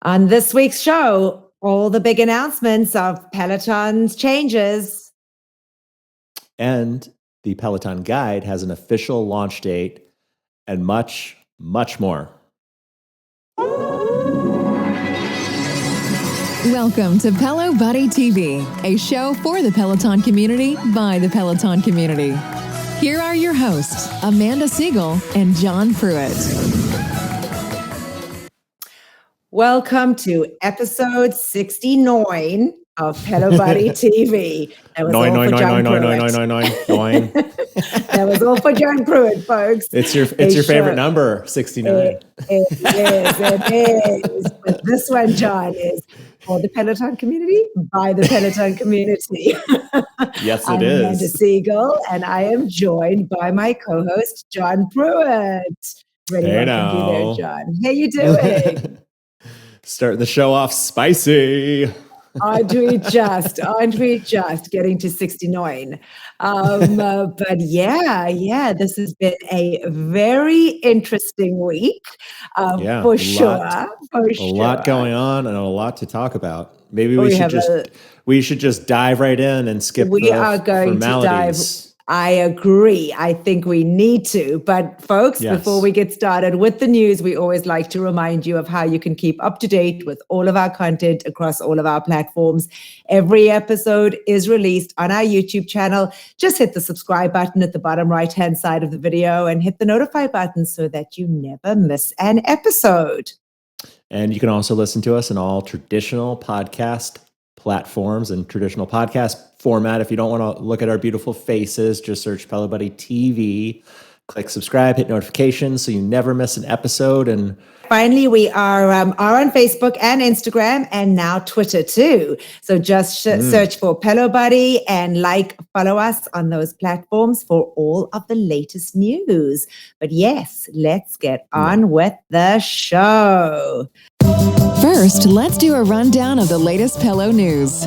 On this week's show, all the big announcements of Peloton's changes. And the Peloton Guide has an official launch date and much, much more. Welcome to Pelo Buddy TV, a show for the Peloton community by the Peloton community. Here are your hosts, Amanda Siegel and John Pruitt. Welcome to episode 69 of Pelo Buddy TV. That was all for John Pruitt. That was all for John Pruitt, folks. It's your favorite number, 69. It is. But this one, John, is for the Peloton community by the Peloton community. Yes, I'm it is. Amanda Siegel, and I am joined by my co-host, John Pruitt. Ready to welcome you there, John. How you doing? Starting the show off spicy. Aren't we just getting to 69? But yeah, this has been a very interesting week, for sure. A lot going on and a lot to talk about. Maybe we should just dive right in and skip the formalities. I agree. I think we need to. But folks, Before we get started with the news, we always like to remind you of how you can keep up to date with all of our content across all of our platforms. Every episode is released on our YouTube channel. Just hit the subscribe button at the bottom right-hand side of the video and hit the notify button so that you never miss an episode. And you can also listen to us in all traditional podcast platforms and traditional podcast format. If you don't want to look at our beautiful faces, just search Pelo Buddy TV, click subscribe, hit notifications so you never miss an episode. And finally, we are on Facebook and Instagram and now Twitter too. So just search for Pelo Buddy and follow us on those platforms for all of the latest news. But yes, let's get on with the show. First, let's do a rundown of the latest Pelo news.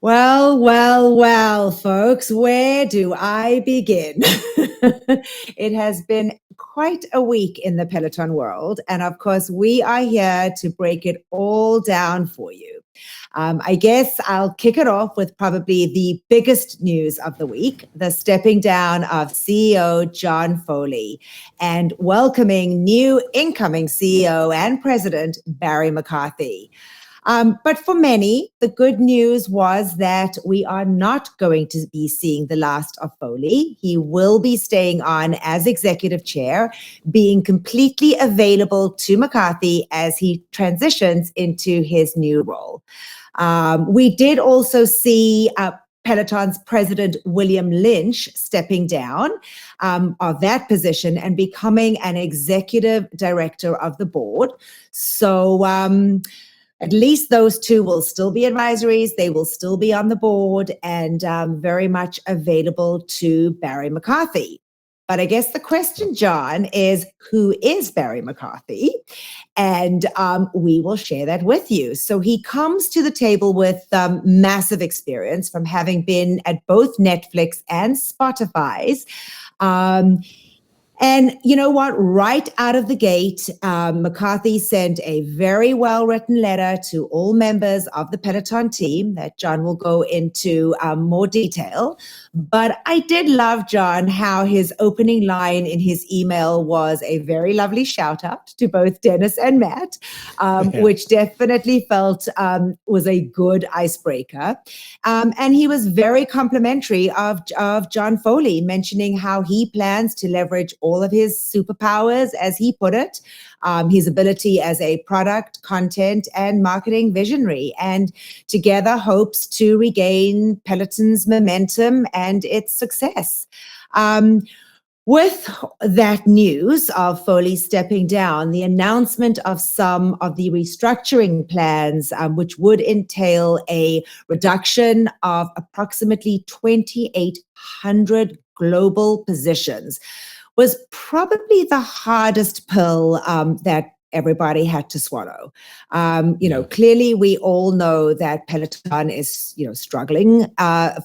Well, folks, where do I begin? It has been quite a week in the Peloton world. And of course, we are here to break it all down for you. I guess I'll kick it off with probably the biggest news of the week, the stepping down of CEO John Foley and welcoming new incoming CEO and president Barry McCarthy. But for many, the good news was that we are not going to be seeing the last of Foley. He will be staying on as executive chair, being completely available to McCarthy as he transitions into his new role. We did also see Peloton's president, William Lynch, stepping down of that position and becoming an executive director of the board. So at least those two will still be advisories. They will still be on the board and very much available to Barry McCarthy. But I guess the question, John, is who is Barry McCarthy? And we will share that with you. So he comes to the table with massive experience from having been at both Netflix and Spotify's. And you know what? Right out of the gate, McCarthy sent a very well-written letter to all members of the Peloton team that John will go into more detail. But I did love, John, how his opening line in his email was a very lovely shout out to both Dennis and Matt, which definitely felt was a good icebreaker. And he was very complimentary of John Foley, mentioning how he plans to leverage all of his superpowers, as he put it, his ability as a product, content, and marketing visionary, and together hopes to regain Peloton's momentum and its success. With that news of Foley stepping down, the announcement of some of the restructuring plans, which would entail a reduction of approximately 2,800 global positions, was probably the hardest pill that everybody had to swallow. Clearly we all know that Peloton is, struggling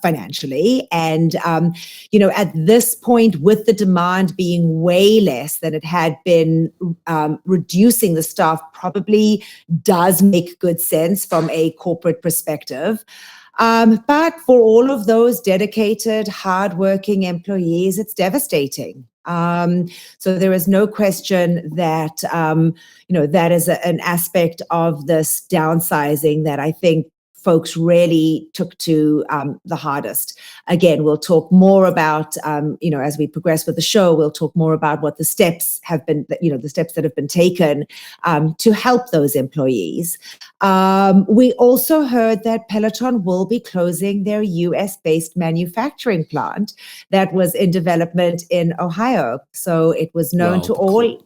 financially. And, at this point, with the demand being way less than it had been, reducing the staff probably does make good sense from a corporate perspective. But for all of those dedicated, hardworking employees, it's devastating. So there is no question that, that is an aspect of this downsizing that I think folks really took to the hardest. Again, we'll talk more about, as we progress with the show, we'll talk more about what the steps have been, the steps that have been taken to help those employees. We also heard that Peloton will be closing their US-based manufacturing plant that was in development in Ohio. So it was known to all.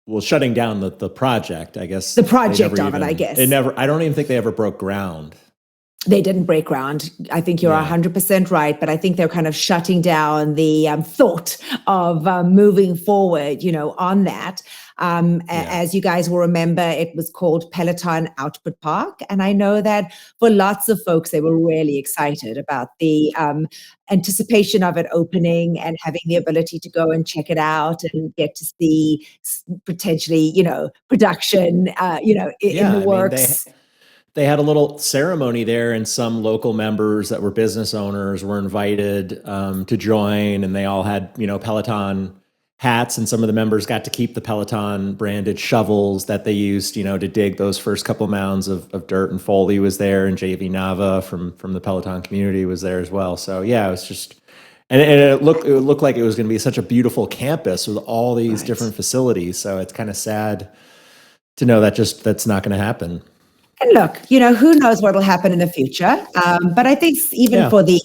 Well, shutting down the project, I guess. The project of it, I guess. I don't even think they ever broke ground. They didn't break ground. I think you're 100% right, but I think they're kind of shutting down the thought of moving forward, on that. As you guys will remember, it was called Peloton Output Park. And I know that for lots of folks, they were really excited about the anticipation of it opening and having the ability to go and check it out and get to see potentially, production, in the works. They had a little ceremony there, and some local members that were business owners were invited to join, and they all had, Peloton hats, and some of the members got to keep the Peloton branded shovels that they used, to dig those first couple mounds of dirt. And Foley was there, and JV Nava from the Peloton community was there as well. So yeah, it was just, and it looked like it was going to be such a beautiful campus with all these different facilities. So it's kind of sad to know that that's not going to happen. And look, who knows what will happen in the future? But I think even for the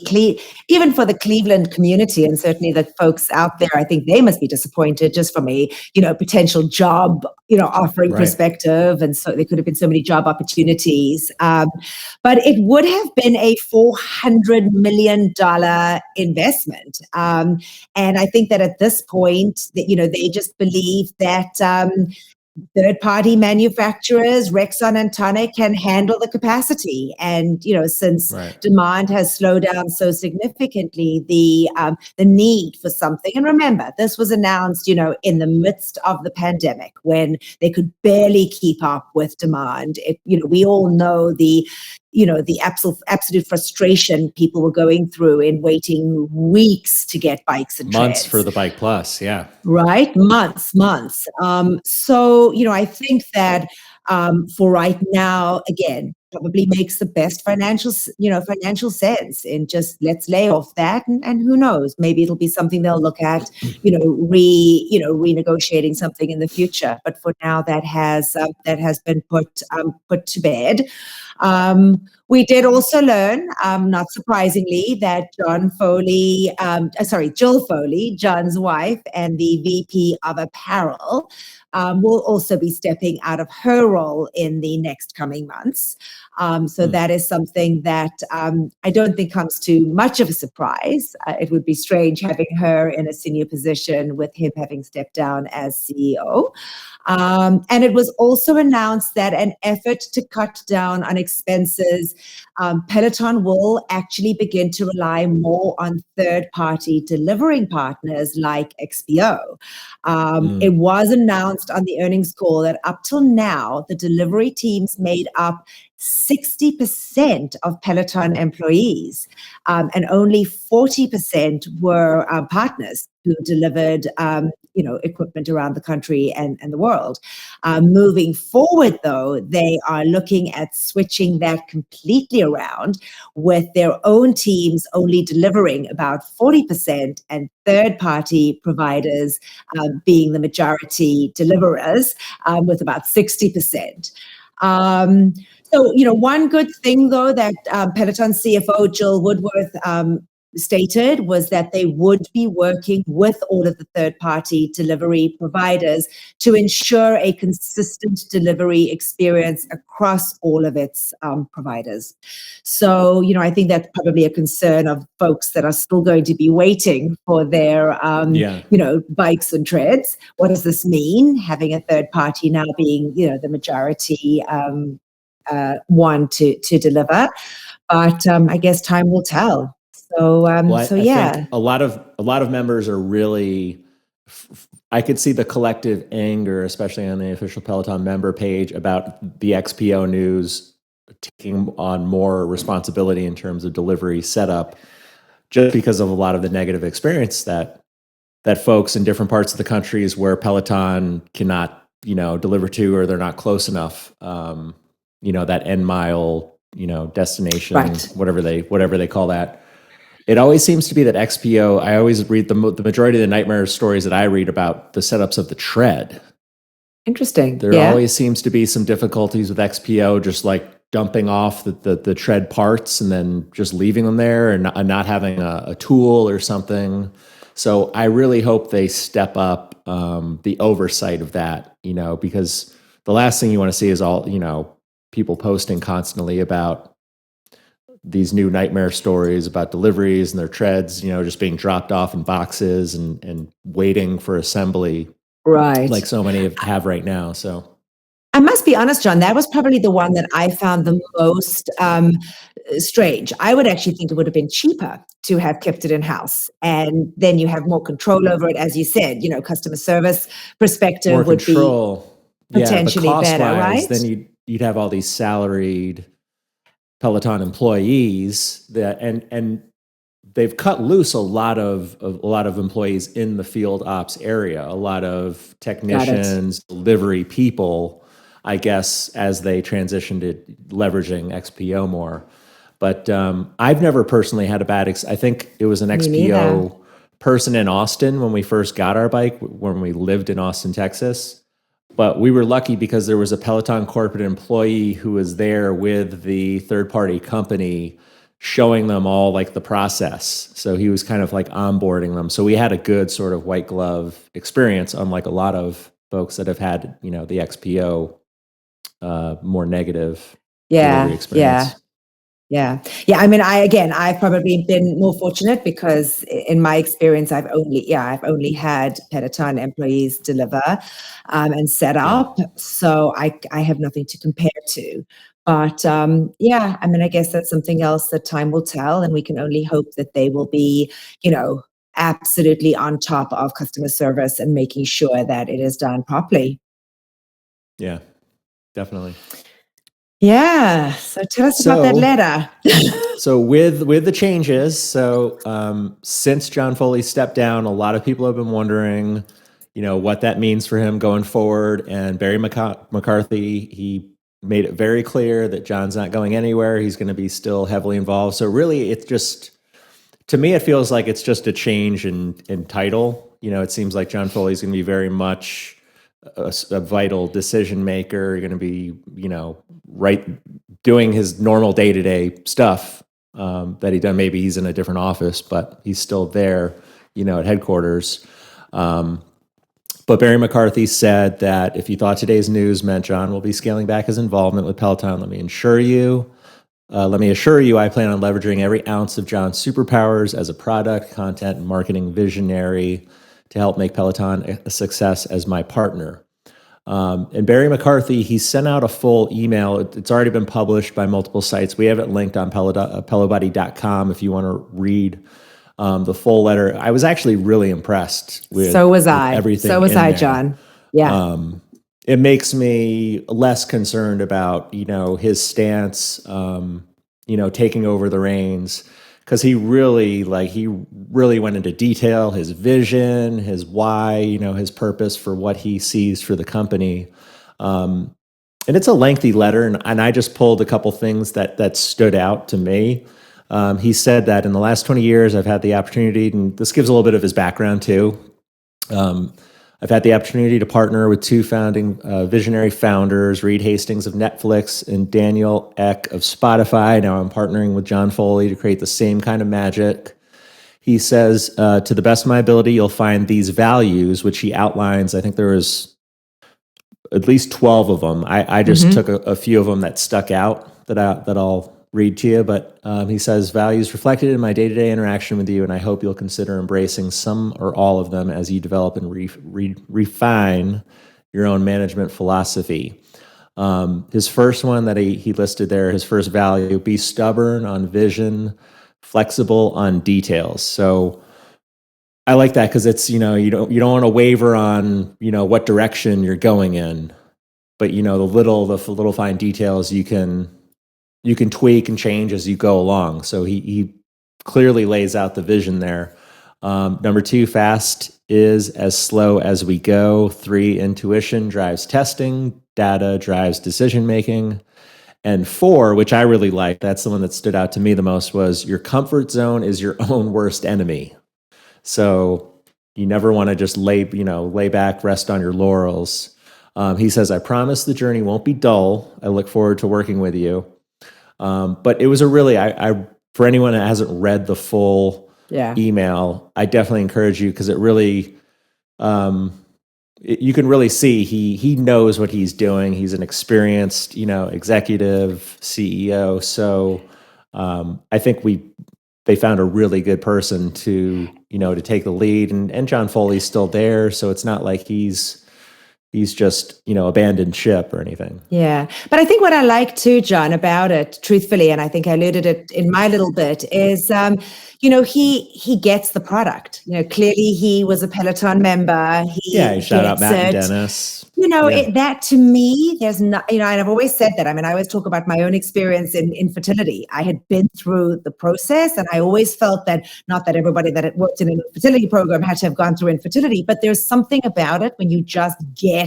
Cleveland community, and certainly the folks out there, I think they must be disappointed just from a potential job offering perspective, and so there could have been so many job opportunities. But it would have been a $400 million investment, and I think that at this point, that they just believe that. Third-party manufacturers, Rexon and Tonic, can handle the capacity. And, since demand has slowed down so significantly, the need for something. And remember, this was announced, in the midst of the pandemic when they could barely keep up with demand. We all know the absolute frustration people were going through in waiting weeks to get bikes and months treads. For the Bike Plus, yeah. Right? Months. So, I think that for right now, again, probably makes the best financial sense in just let's lay off that, and who knows, maybe it'll be something they'll look at, renegotiating something in the future. But for now, that has been put to bed. We did also learn, not surprisingly, that Jill Foley, John's wife and the VP of Apparel, will also be stepping out of her role in the next coming months. So that is something that I don't think comes to much of a surprise. It would be strange having her in a senior position with him having stepped down as CEO. And it was also announced that an effort to cut down on expenses, Peloton will actually begin to rely more on third-party delivering partners like XPO. It was announced on the earnings call that up till now, the delivery teams made up 60% of Peloton employees, and only 40% were partners who delivered, equipment around the country and the world. Moving forward, though, they are looking at switching that completely around, with their own teams only delivering about 40% and third-party providers being the majority deliverers, with about 60%. So, one good thing, though, that Peloton CFO Jill Woodworth stated was that they would be working with all of the third-party delivery providers to ensure a consistent delivery experience across all of its providers. So, I think that's probably a concern of folks that are still going to be waiting for their, bikes and treads. What does this mean? Having a third party now being, the majority one to deliver. But I guess time will tell. So, I think a lot of members are really. I could see the collective anger, especially on the official Peloton member page, about the XPO news taking on more responsibility in terms of delivery setup, just because of a lot of the negative experience that folks in different parts of the countries where Peloton cannot, deliver to, or they're not close enough, that end mile, destination, right, whatever they call that. It always seems to be that XPO, I always read the majority of the nightmare stories that I read about the setups of the tread. Interesting. There always seems to be some difficulties with XPO, just like dumping off the tread parts and then just leaving them there and not having a tool or something. So I really hope they step up the oversight of that, because the last thing you want to see is all, people posting constantly about these new nightmare stories about deliveries and their treads, just being dropped off in boxes and waiting for assembly. Right. Like so many have right now. So I must be honest, John, that was probably the one that I found the most strange. I would actually think it would have been cheaper to have kept it in-house. And then you have more control over it, as you said, customer service perspective more would control. Be potentially better, right? Then you'd have all these salaried Peloton employees and they've cut loose a lot of employees in the field ops area, a lot of technicians, delivery people, I guess, as they transition to leveraging XPO more. But I've never personally had a bad I think it was an XPO person in Austin when we first got our bike, when we lived in Austin, Texas. But we were lucky because there was a Peloton corporate employee who was there with the third-party company showing them all like the process. So he was kind of like onboarding them. So we had a good sort of white glove experience, unlike a lot of folks that have had, the XPO more negative delivery experience. Yeah. I mean, I've probably been more fortunate because in my experience, I've only had Peloton employees deliver and set up. So I have nothing to compare to. But I mean, I guess that's something else that time will tell, and we can only hope that they will be, absolutely on top of customer service and making sure that it is done properly. Yeah, definitely. Yeah. So tell us about that letter. So with the changes, since John Foley stepped down, a lot of people have been wondering, what that means for him going forward. And Barry McCarthy, he made it very clear that John's not going anywhere. He's going to be still heavily involved. So really, it's just, to me, it feels like it's just a change in title. It seems like John Foley's going to be very much a vital decision maker. You're going to be, doing his normal day-to-day stuff that he done. Maybe he's in a different office, but he's still there, at headquarters. But Barry McCarthy said that if you thought today's news meant John will be scaling back his involvement with Peloton, let me assure you, I plan on leveraging every ounce of John's superpowers as a product, content, and marketing visionary to help make Peloton a success as my partner. And Barry McCarthy, he sent out a full email. It's already been published by multiple sites. We have it linked on pelobuddy.com if you want to read the full letter. I was actually really impressed with everything. So was I, John. Yeah. It makes me less concerned about, his stance, taking over the reins. Because he really went into detail, his vision, his why, his purpose for what he sees for the company. And it's a lengthy letter, and I just pulled a couple things that stood out to me. He said that in the last 20 years, I've had the opportunity, and this gives a little bit of his background too. I've had the opportunity to partner with two founding visionary founders, Reed Hastings of Netflix and Daniel Ek of Spotify. Now I'm partnering with John Foley to create the same kind of magic. he says, to the best of my ability, you'll find these values, which he outlines. I think there was at least 12 of them. I just took a few of them that stuck out that I'll read to you. But he says, values reflected in my day-to-day interaction with you, and I hope you'll consider embracing some or all of them as you develop and refine your own management philosophy. His first one that he listed there, his first value, be stubborn on vision, flexible on details. So I like that because it's, you don't want to waver on, what direction you're going in, but the little fine details you can tweak and change as you go along. So he clearly lays out the vision there. Number 2, fast is as slow as we go. 3, intuition drives testing. Data drives decision making. And 4, which I really like, that's the one that stood out to me the most, was your comfort zone is your own worst enemy. So you never want to just lay back, rest on your laurels. He says, I promise the journey won't be dull. I look forward to working with you. But it was a really, for anyone that hasn't read the full email, I definitely encourage you, because it really, you can really see he knows what he's doing. He's an experienced, executive CEO. So I think they found a really good person to take the lead, and John Foley's still there. So it's not like he's just, abandoned ship or anything. Yeah. But I think what I like too, John, about it, truthfully, and I think I alluded it in my little bit, is, he gets the product. Clearly he was a Peloton member. He shout out Matt and Dennis. That to me, there's not, and I've always said that. I mean, I always talk about my own experience in infertility. I had been through the process, and I always felt that, not that everybody that had worked in an infertility program had to have gone through infertility, but there's something about it when you just get,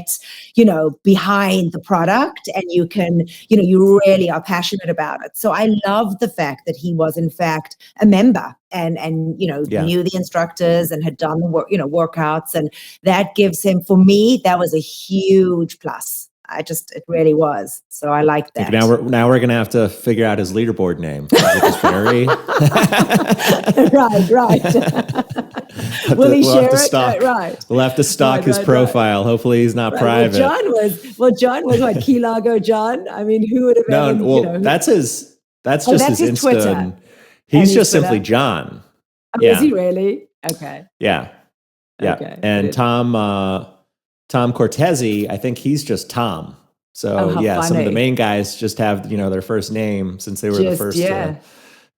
behind the product, and you can, you really are passionate about it. So I love the fact that he was in fact a member and knew the instructors and had done the work, workouts, and that gives him, for me, that was a huge plus. It really was. So I like that. Now we're going to have to figure out his leaderboard name. Barry. Right. Will he share it? Right. We'll have to stalk his profile. Right. Hopefully he's not private. John was what? Key Largo John? I mean, who would have that's his Insta. Twitter. He's just simply John. Oh, is he really? Okay. Yeah. Okay. And Tom Cortese, I think he's just Tom. So funny. Some of the main guys just have, their first name, since they were the first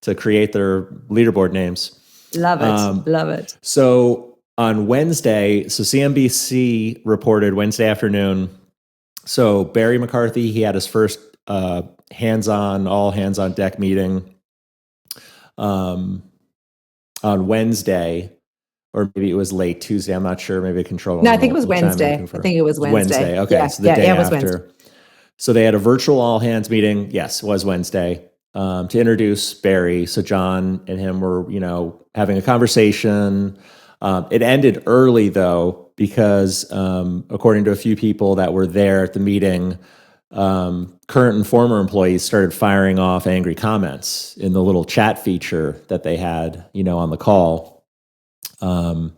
to create their leaderboard names. Love it. So on Wednesday, CNBC reported Wednesday afternoon. So Barry McCarthy, he had his first all hands on deck meeting on Wednesday. Or maybe it was late Tuesday. I'm not sure. Maybe a control. No, I think it was Wednesday. Okay, yeah. So the day after. So they had a virtual all hands meeting. Yes, it was Wednesday, to introduce Barry. So John and him were, having a conversation. It ended early though, because according to a few people that were there at the meeting, current and former employees started firing off angry comments in the little chat feature that they had, on the call. A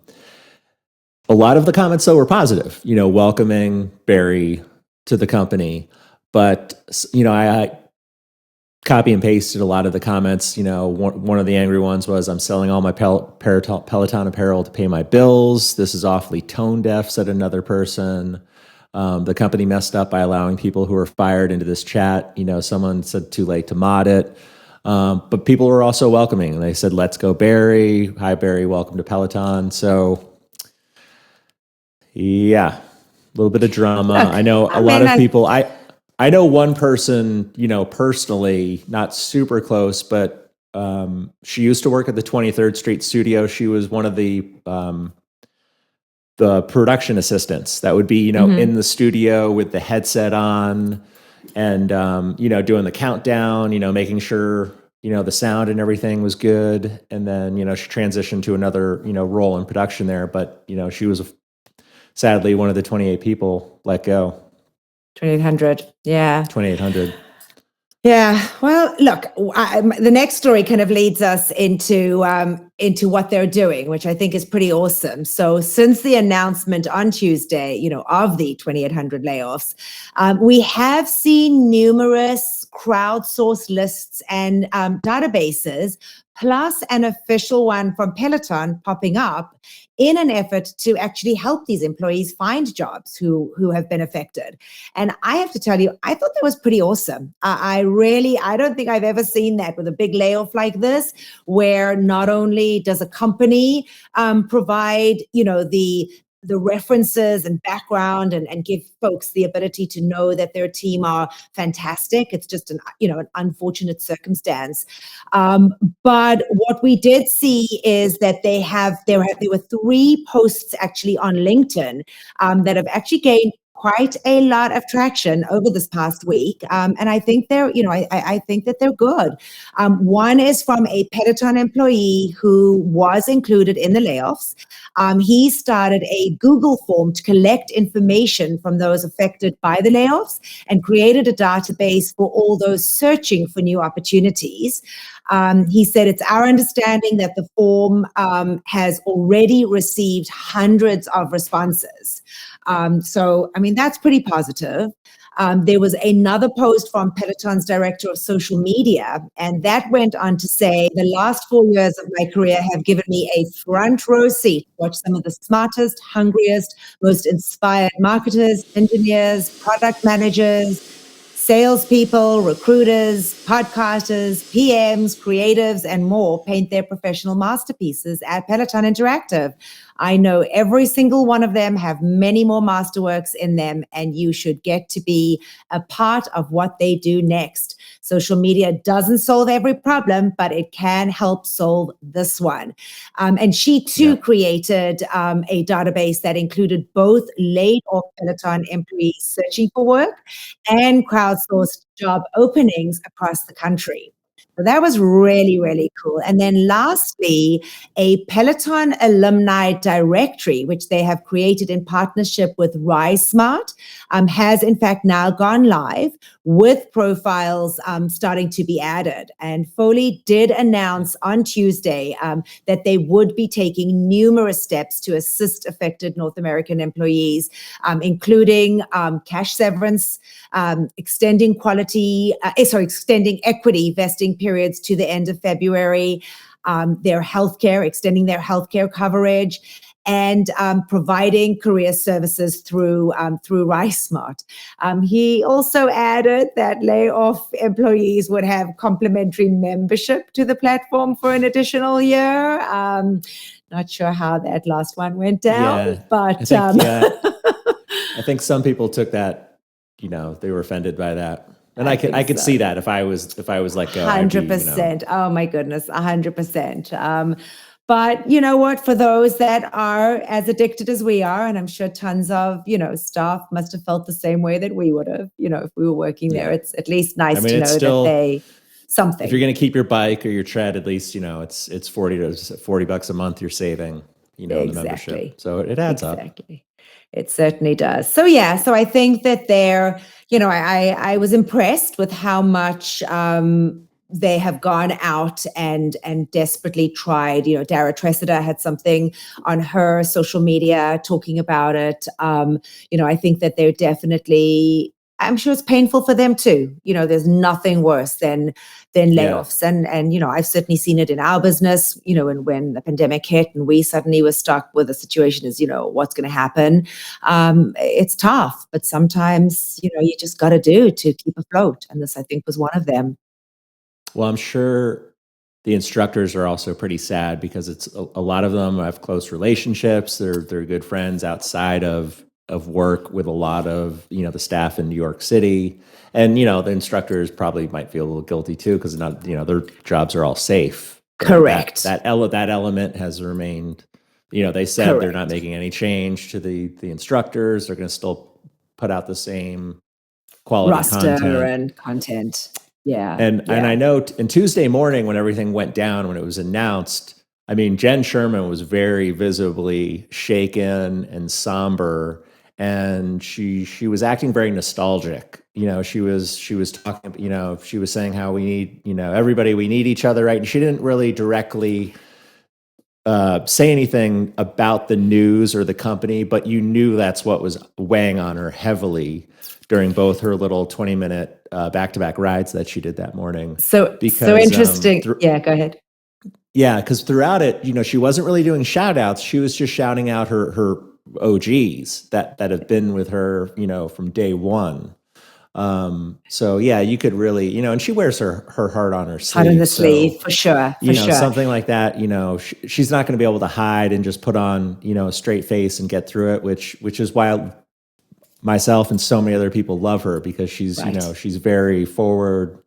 lot of the comments though were positive, welcoming Barry to the company. But, I copy and pasted a lot of the comments. One of the angry ones was, I'm selling all my Peloton apparel to pay my bills. This is awfully tone deaf, said another person. The company messed up by allowing people who were fired into this chat. Someone said too late to mod it. But people were also welcoming, and they said, let's go, Barry. Hi, Barry. Welcome to Peloton. So, a little bit of drama. I know a lot of people. I know one person, personally, not super close, but she used to work at the 23rd Street studio. She was one of the production assistants that would be, in the studio with the headset on. And, doing the countdown, making sure, the sound and everything was good. And then, she transitioned to another, role in production there. But, she was sadly one of the 28 people let go. 2,800. Yeah. 2,800. Yeah. Well, look, the next story kind of leads us into, into what they're doing, which I think is pretty awesome. So since the announcement on Tuesday, of the 2,800 layoffs, we have seen numerous crowdsourced lists and databases, plus an official one from Peloton popping up in an effort to actually help these employees find jobs who have been affected. And I have to tell you, I thought that was pretty awesome. I don't think I've ever seen that with a big layoff like this, where not only does a company provide, the references and background and give folks the ability to know that their team are fantastic. It's just an unfortunate circumstance. But what we did see is that there were 3 posts actually on LinkedIn that have actually gained quite a lot of traction over this past week. And I think I think that they're good. One is from a Peloton employee who was included in the layoffs. He started a Google form to collect information from those affected by the layoffs and created a database for all those searching for new opportunities. He said, it's our understanding that the form has already received hundreds of responses. So, that's pretty positive. There was another post from Peloton's director of social media, and that went on to say, the last 4 years of my career have given me a front row seat to watch some of the smartest, hungriest, most inspired marketers, engineers, product managers, salespeople, recruiters, podcasters, PMs, creatives, and more paint their professional masterpieces at Peloton Interactive. I know every single one of them have many more masterworks in them, and you should get to be a part of what they do next. Social media doesn't solve every problem, but it can help solve this one. And she too created a database that included both laid-off Peloton employees searching for work and crowdsourced job openings across the country. So that was really, really cool. And then lastly, a Peloton alumni directory, which they have created in partnership with RiseSmart, has in fact now gone live with profiles starting to be added. And Foley did announce on Tuesday that they would be taking numerous steps to assist affected North American employees, including cash severance, extending equity vesting periods to the end of February, extending their healthcare coverage, and providing career services through RiseSmart. He also added that layoff employees would have complimentary membership to the platform for an additional year. Not sure how that last one went down, but I think some people took that. They were offended by that, and I could see that if I was like 100%. Oh my goodness, 100%. But you know what? For those that are as addicted as we are, and I'm sure tons of staff must have felt the same way that we would have, if we were working there. It's at least nice to know that they something. If you're going to keep your bike or your tread, at least it's $40 a month you're saving. The membership, so it adds up. It certainly does. So I think that I was impressed with how much they have gone out and desperately tried. Dara Tressida had something on her social media talking about it. I think that they're definitely, I'm sure it's painful for them too. There's nothing worse than layoffs. And I've certainly seen it in our business, when the pandemic hit and we suddenly were stuck with a situation is, what's going to happen? It's tough, but sometimes, you just got to to keep afloat. And this, I think, was one of them. Well, I'm sure the instructors are also pretty sad because it's a lot of them have close relationships. They're good friends outside of work with a lot of, the staff in New York City. And, the instructors probably might feel a little guilty too, because not, their jobs are all safe. Correct. That element has remained, they said Correct. They're not making any change to the instructors. They're going to still put out the same quality content. Yeah. And I know and Tuesday morning when everything went down, when it was announced, Jen Sherman was very visibly shaken and somber, and she was acting very nostalgic. She was talking, she was saying how we need, everybody, we need each other, right? And she didn't really directly say anything about the news or the company, but you knew that's what was weighing on her heavily during both her little 20-minute back-to-back rides that she did that morning. So interesting. Yeah, go ahead. Yeah, because throughout it, she wasn't really doing shout outs. She was just shouting out her OGs that have been with her, from day one. So yeah, you could really, and she wears her heart on her sleeve. Heart on the sleeve, for sure. Something like that, she's not going to be able to hide and just put on, a straight face and get through it, which is why myself and so many other people love her, because she's, right. She's very forward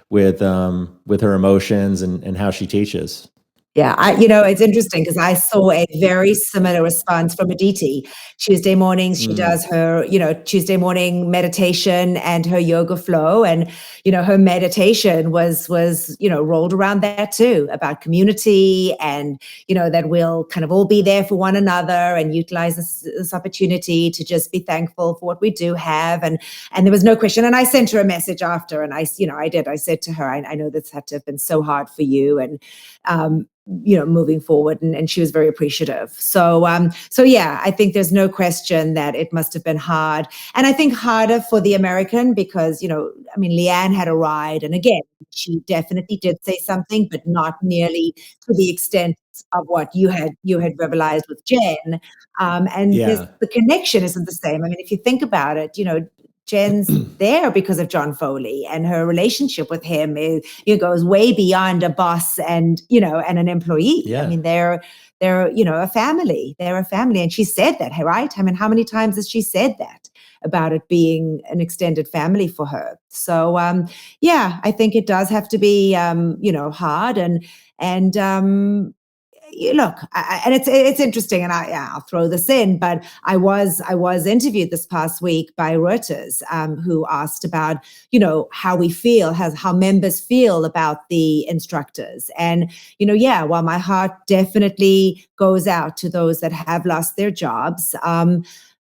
with her emotions and how she teaches. Yeah, it's interesting because I saw a very similar response from Aditi. Tuesday mornings, she does her, Tuesday morning meditation and her yoga flow. And, her meditation was, rolled around that too, about community and, that we'll kind of all be there for one another and utilize this opportunity to just be thankful for what we do have. And there was no question. And I sent her a message after, and I said to her, I know this had to have been so hard for you. And, moving forward, and she was very appreciative. So yeah, I think there's no question that it must have been hard, and I think harder for the American because Leanne had a ride, and again, she definitely did say something, but not nearly to the extent of what you had verbalized with Jen. The connection isn't the same. If you think about it, Jen's there because of John Foley, and her relationship with him goes way beyond a boss and an employee. Yeah. They're a family. They're a family, and she said that, right? How many times has she said that about it being an extended family for her? So yeah, I think it does have to be hard and. Look, and it's interesting, and I'll throw this in, but I was interviewed this past week by Reuters, who asked about how we feel, how members feel about the instructors, and while my heart definitely goes out to those that have lost their jobs.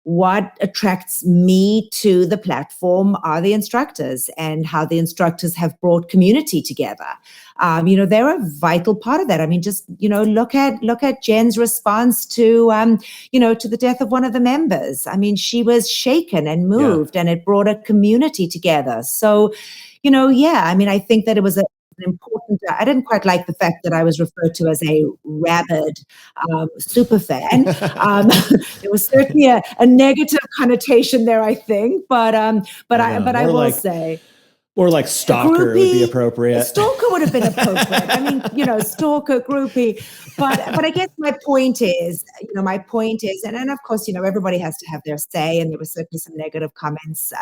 What attracts me to the platform are the instructors and how the instructors have brought community together. They're a vital part of that. Just look at Jen's response to to the death of one of the members. She was shaken and moved, and it brought a community together. So, I think that it was an important. I didn't quite like the fact that I was referred to as a rabid super fan. There was certainly a negative connotation there, I think. But I will say. Or like stalker would be appropriate. Stalker would have been appropriate. Stalker, groupie. But I guess my point is, and of course, everybody has to have their say, and there were certainly some negative comments,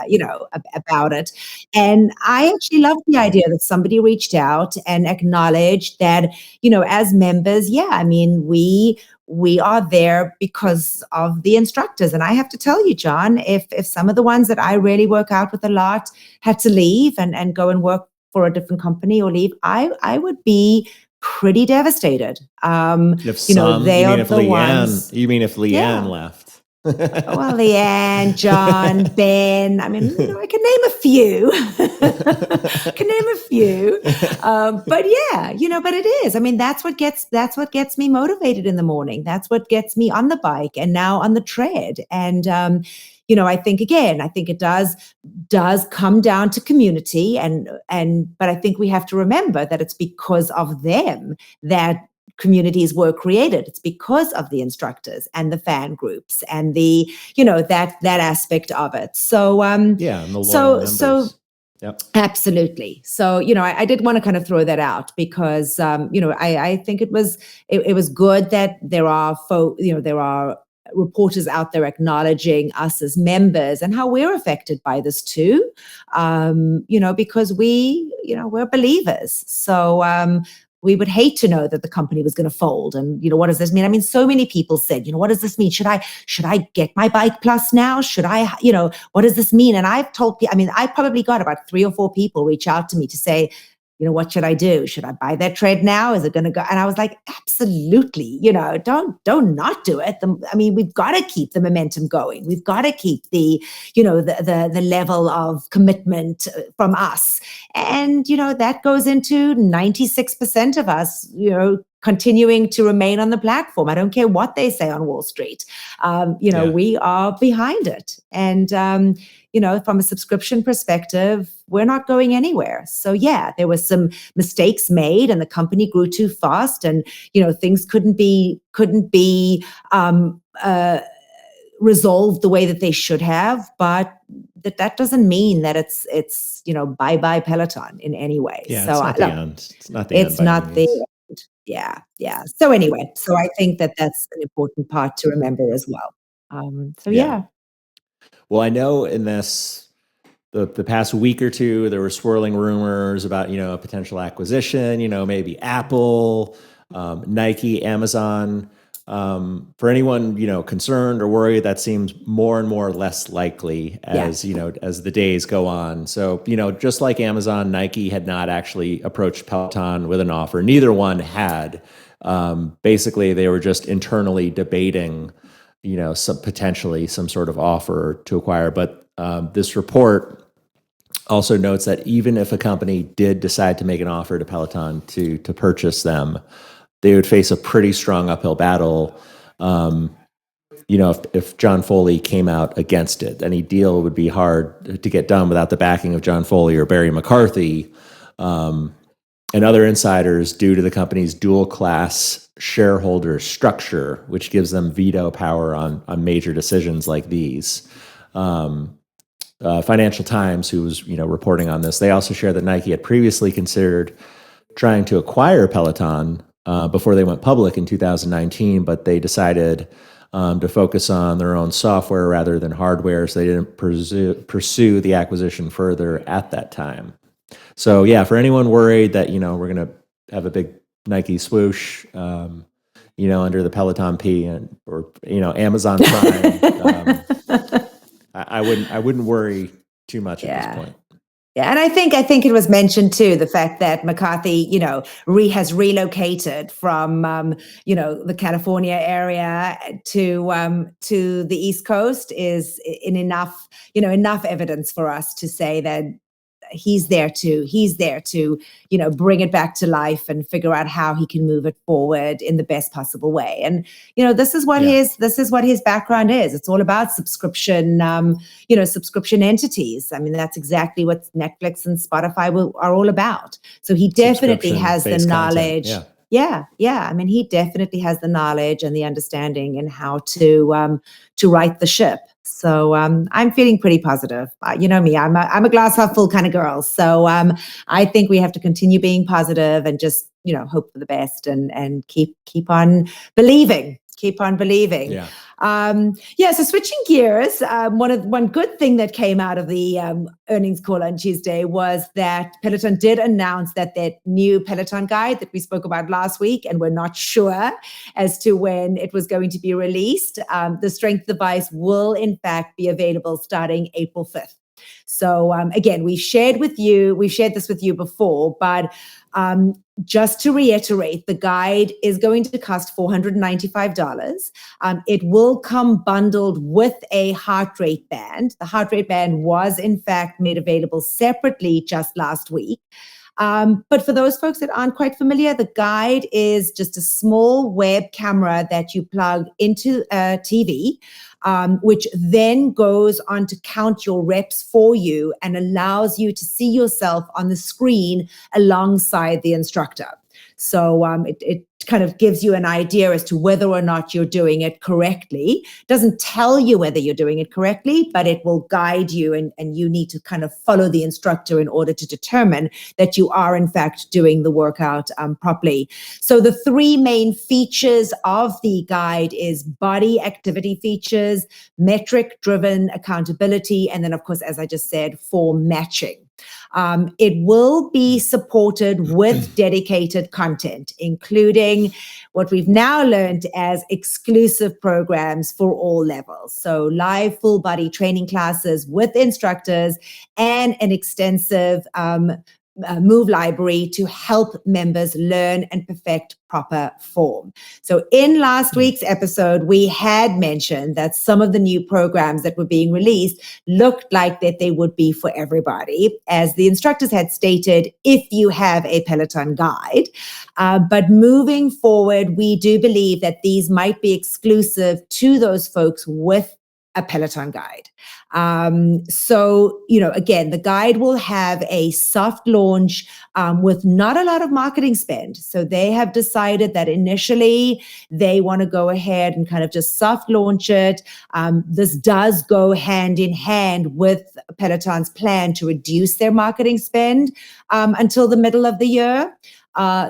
about it. And I actually loved the idea that somebody reached out and acknowledged that, as members, we are there because of the instructors. And I have to tell you, John, if some of the ones that I really work out with a lot had to leave and go and work for a different company or leave, I would be pretty devastated. They are the ones. You mean if Leanne left? Well, Leanne, John, Ben. I can name a few. But yeah, but it is. That's what gets me motivated in the morning. That's what gets me on the bike and now on the tread. And I think it does come down to community, but I think we have to remember that it's because of them that communities were created. It's because of the instructors and the fan groups and the that aspect of it. So and the loyal members. Yep. Absolutely. So, I did want to kind of throw that out because, I think it was good that there are there are reporters out there acknowledging us as members and how we're affected by this too, because we're believers. So, we would hate to know that the company was going to fold. And, what does this mean? So many people said, what does this mean? Should I get my Bike Plus now? Should I, what does this mean? And I've told people, I probably got about 3 or 4 people reach out to me to say, what should I do? Should I buy that tread now? Is it going to go? And I was like, absolutely, don't not do it. We've got to keep the momentum going. We've got to keep the level of commitment from us. And, that goes into 96% of us, continuing to remain on the platform. I don't care what they say on Wall Street. We are behind it. And, from a subscription perspective, we're not going anywhere. So yeah, there was some mistakes made and the company grew too fast and, things couldn't be resolved the way that they should have. But that doesn't mean that it's bye-bye Peloton in any way. Yeah, so it's not the end. It's not the end. It's not the end. Yeah. So anyway, so I think that that's an important part to remember as well. Yeah. Well, I know in the past week or two, there were swirling rumors about, a potential acquisition, maybe Apple, Nike, Amazon. For anyone, concerned or worried, that seems more and more less likely as, as the days go on. So, just like Amazon, Nike had not actually approached Peloton with an offer. Neither one had. Basically, they were just internally debating, potentially some sort of offer to acquire. But this report also notes that even if a company did decide to make an offer to Peloton to purchase them, they would face a pretty strong uphill battle. If John Foley came out against it, any deal would be hard to get done without the backing of John Foley or Barry McCarthy and other insiders due to the company's dual class shareholder structure, which gives them veto power on major decisions like these. Financial Times, who was reporting on this, they also shared that Nike had previously considered trying to acquire Peloton before they went public in 2019, but they decided to focus on their own software rather than hardware, so they didn't pursue the acquisition further at that time. So yeah, for anyone worried that we're going to have a big Nike swoosh, under the Peloton P or Amazon Prime, I wouldn't worry too much at this point. Yeah, and I think it was mentioned too, the fact that McCarthy, has relocated from the California area to the East Coast is enough evidence for us to say that he's there to bring it back to life and figure out how he can move it forward in the best possible way. And this is what his background is. It's all about subscription subscription entities. That's exactly what Netflix and Spotify are all about. So he definitely has the knowledge. Content. Yeah. He definitely has the knowledge and the understanding and how to right the ship. So I'm feeling pretty positive. You know me, I'm a glass half full kind of girl. So I think we have to continue being positive and just hope for the best and keep on believing. Keep on believing. Yeah. So switching gears, one good thing that came out of the earnings call on Tuesday was that Peloton did announce that new Peloton guide that we spoke about last week, and we're not sure as to when it was going to be released. The strength device will in fact be available starting April 5th. So again, we've shared this with you before, but just to reiterate, the guide is going to cost $495. It will come bundled with a heart rate band. The heart rate band was in fact made available separately just last week. But for those folks that aren't quite familiar, the guide is just a small web camera that you plug into a TV, which then goes on to count your reps for you and allows you to see yourself on the screen alongside the instructor. So it kind of gives you an idea as to whether or not you're doing it correctly. It doesn't tell you whether you're doing it correctly, but it will guide you, and you need to kind of follow the instructor in order to determine that you are in fact doing the workout properly. So the three main features of the guide is body activity features, metric-driven accountability, and then of course, as I just said, form matching. It will be supported with dedicated content, including what we've now learned as exclusive programs for all levels. So live full body training classes with instructors and an extensive Move library to help members learn and perfect proper form. So in last week's episode, we had mentioned that some of the new programs that were being released looked like that they would be for everybody, as the instructors had stated, if you have a Peloton guide. But moving forward, we do believe that these might be exclusive to those folks with a Peloton guide. So, again, the guide will have a soft launch with not a lot of marketing spend. So they have decided that initially they want to go ahead and kind of just soft launch it. This does go hand in hand with Peloton's plan to reduce their marketing spend until the middle of the year.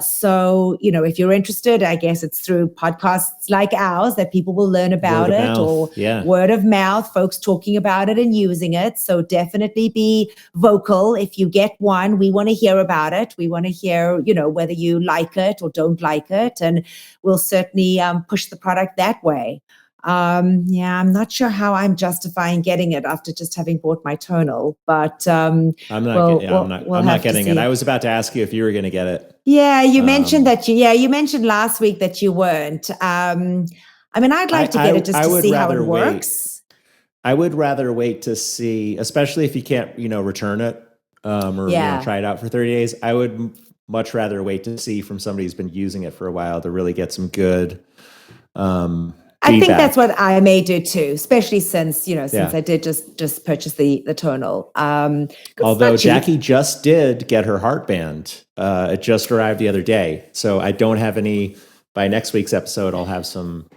So, if you're interested, I guess it's through podcasts like ours that people will learn about it, or word of mouth, folks talking about it and using it. So definitely be vocal. If you get one, we want to hear about it. We want to hear, whether you like it or don't like it. And we'll certainly push the product that way. I'm not sure how I'm justifying getting it after just having bought my tonal, but I'm not getting it. I was about to ask you if you were going to get it. Yeah, you mentioned that you mentioned last week that you weren't. I'd like to get it just to see how it works. I would rather wait to see, especially if you can't, return it or try it out for 30 days. I would much rather wait to see from somebody who's been using it for a while to really get some good I think that's what I may do too, especially since I did just purchase the tonal. Although Jackie just did get her heart band. It just arrived the other day. So I don't have any, by next week's episode, I'll have some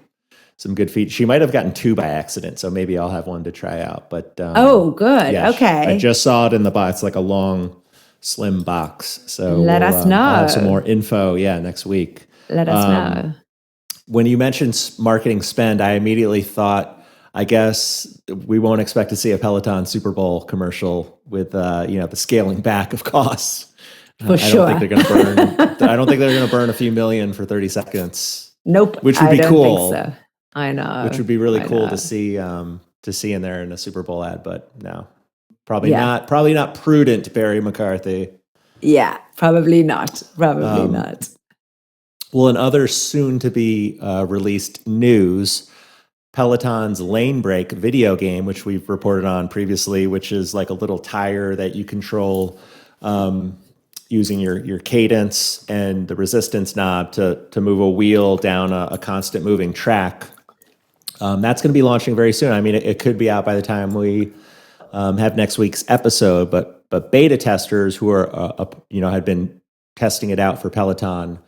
good feet. She might have gotten 2 by accident, so maybe I'll have one to try out. But good. Yeah, okay. I just saw it in the box. It's like a long, slim box. So let us know. I'll have some more info, next week. Let us know. When you mentioned marketing spend, I immediately thought, I guess we won't expect to see a Peloton Super Bowl commercial with, the scaling back of costs. For sure. I don't think they're going to burn a few million for 30 seconds. Nope. Which would be cool. Think so. I know. Which would be really cool to see in there in a Super Bowl ad, but no, probably not. Probably not prudent, Barry McCarthy. Yeah, probably not. Probably not. Well, in other soon-to-be released news, Peloton's Lanebreak video game, which we've reported on previously, which is like a little tire that you control using your cadence and the resistance knob to move a wheel down a constant moving track. That's going to be launching very soon. I mean, it could be out by the time we have next week's episode, but beta testers who are had been testing it out for Peloton,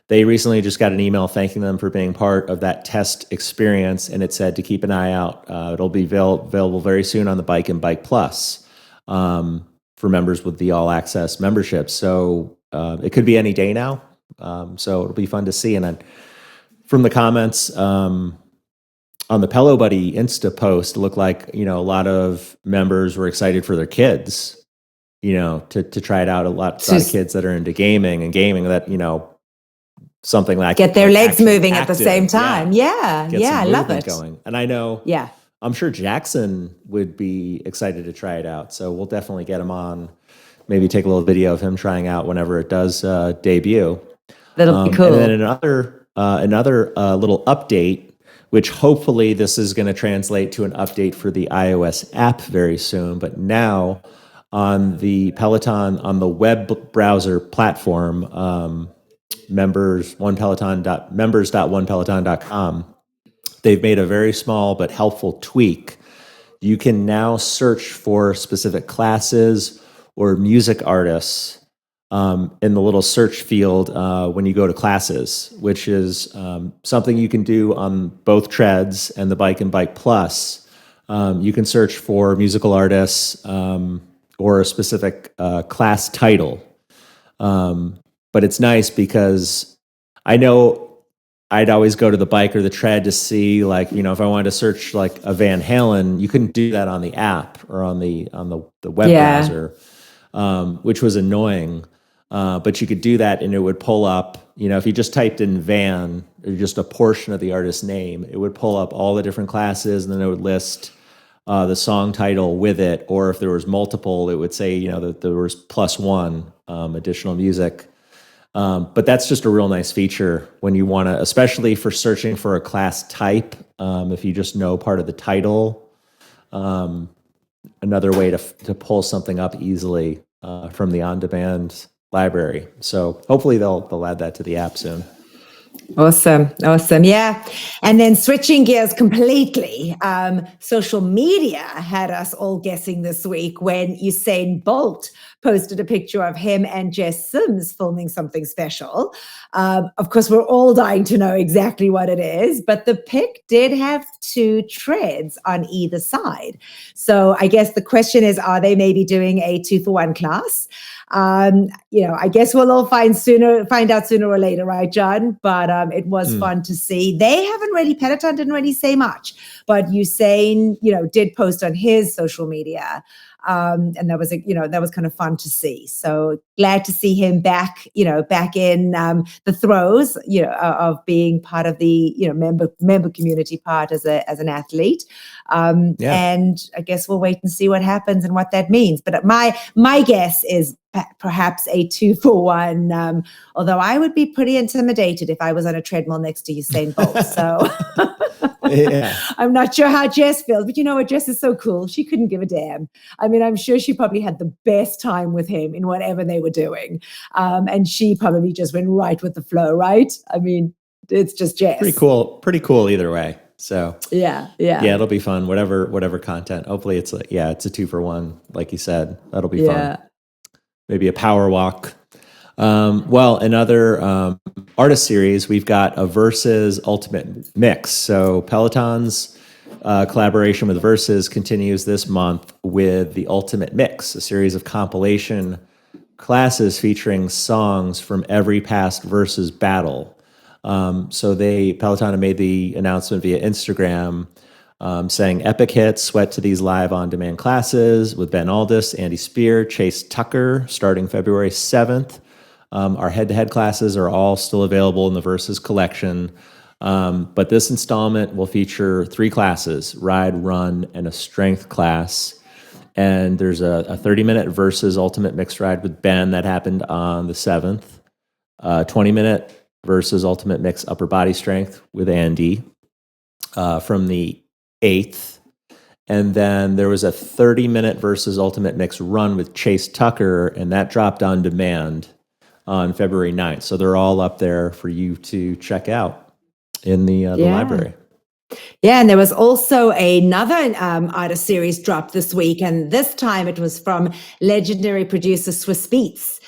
they recently just got an email thanking them for being part of that test experience, and it said to keep an eye out. It'll be available very soon on the Bike and Bike Plus for members with the All Access membership. So it could be any day now. So it'll be fun to see. And then from the comments on the Pelo Buddy Insta post, it looked like a lot of members were excited for their kids, to try it out. A lot of kids that are into gaming that something like get their legs moving at the same time. Yeah, I love it. Going. And I know, I'm sure Jackson would be excited to try it out. So we'll definitely get him on. Maybe take a little video of him trying out whenever it does debut. That'll be cool. And then another little update, which hopefully this is going to translate to an update for the iOS app very soon. But now on the Peloton, on the web browser platform, members.onepeloton.com, they've made a very small but helpful tweak. You can now search for specific classes or music artists in the little search field when you go to classes, which is something you can do on both treads and the Bike and Bike Plus. You can search for musical artists or a specific class title. But it's nice because I know I'd always go to the bike or the tread to see, like, if I wanted to search like a Van Halen, you couldn't do that on the app or on the web browser, which was annoying. But you could do that and it would pull up, if you just typed in Van or just a portion of the artist's name, it would pull up all the different classes, and then it would list the song title with it, or if there was multiple, it would say, that there was +1 additional music. But that's just a real nice feature when you want to, especially for searching for a class type. If you just know part of the title, another way to pull something up easily from the on-demand library. So hopefully they'll add that to the app soon. Awesome. Yeah. And then switching gears completely, social media had us all guessing this week when Usain Bolt posted a picture of him and Jess Sims filming something special. Of course, we're all dying to know exactly what it is, but the pic did have 2 treads on either side. So I guess the question is, are they maybe doing a 2-for-1 class? I guess we'll all find out sooner or later, right, John? But it was fun to see. Peloton didn't really say much, but Usain, did post on his social media. And that was kind of fun to see. So glad to see him back in the throes, of being part of the, member community part as an athlete. And I guess we'll wait and see what happens and what that means. But my guess is perhaps a 2-for-1, although I would be pretty intimidated if I was on a treadmill next to Usain Bolt. So yeah. I'm not sure how Jess feels, but you know what? Jess is so cool. She couldn't give a damn. I mean, I'm sure she probably had the best time with him in whatever they were doing. And she probably just went right with the flow, right? I mean, it's just Jess. Pretty cool either way. So yeah, it'll be fun. Whatever content. Hopefully it's a 2-for-1, like you said. That'll be fun. Maybe a power walk. Another artist series, we've got a Verzuz Ultimate Mix. So Peloton's collaboration with Verzuz continues this month with the Ultimate Mix, a series of compilation classes featuring songs from every past Verzuz battle. So Peloton had made the announcement via Instagram, saying epic hits, sweat to these live on-demand classes with Ben Aldis, Andy Spear, Chase Tucker, starting February 7th. Our head-to-head classes are all still available in the Verzuz collection. But this installment will feature 3 classes, ride, run, and a strength class. And there's a 30-minute Verzuz Ultimate Mixed Ride with Ben that happened on the 7th. 20-minute Verzuz Ultimate Mix Upper Body Strength with Andy from the 8th. And then there was a 30-minute Verzuz Ultimate Mix Run with Chase Tucker, and that dropped on demand on February 9th. So they're all up there for you to check out in the library. Yeah, and there was also another artist series dropped this week, and this time it was from legendary producer Swiss Beats.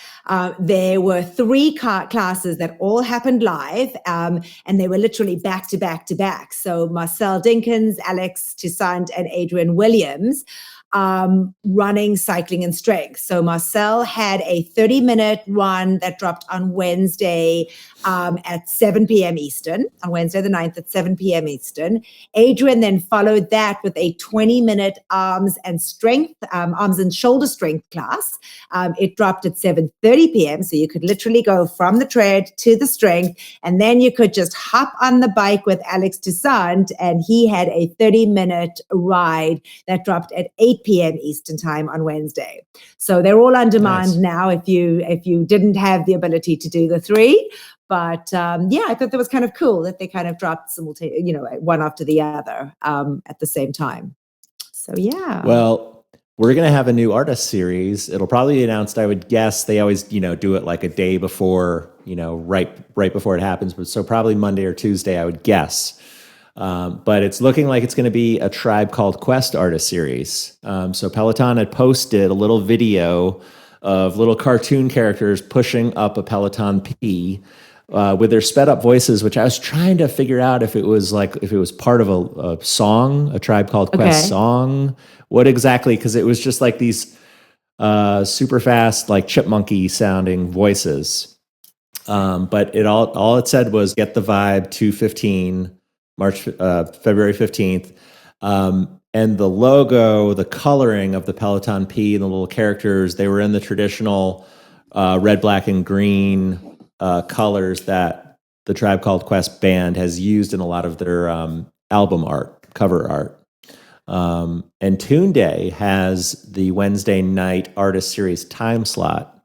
There were 3 classes that all happened live, and they were literally back to back to back. So Marcel Dinkins, Alex Toussaint, and Adrian Williams running, cycling, and strength. So Marcel had a 30-minute run that dropped on Wednesday at 7 p.m. Eastern, on Wednesday the 9th at 7 p.m. Eastern. Adrian then followed that with a 20-minute arms and shoulder strength class. It dropped at 7:30 p.m. So you could literally go from the tread to the strength, and then you could just hop on the bike with Alex Toussaint, and he had a 30-minute ride that dropped at 8 p.m. Eastern time on Wednesday. So they're all on demand now if you didn't have the ability to do the 3. But I thought that was kind of cool that they kind of dropped one after the other at the same time. So yeah. Well, we're going to have a new artist series. It'll probably be announced, I would guess. They always, do it like a day before, right before it happens. But so probably Monday or Tuesday, I would guess. But it's looking like it's going to be a Tribe Called Quest artist series. So Peloton had posted a little video of little cartoon characters pushing up a Peloton P with their sped up voices, which I was trying to figure out if it was part of a song, a Tribe Called Quest song. What exactly? Because it was just like these super fast, like chipmunky sounding voices. But all it said was "Get the Vibe 2/15." February 15th. And the logo, the coloring of the Peloton P and the little characters, they were in the traditional red, black, and green colors that the Tribe Called Quest band has used in a lot of their album art, cover art. And Tune Day has the Wednesday night artist series time slot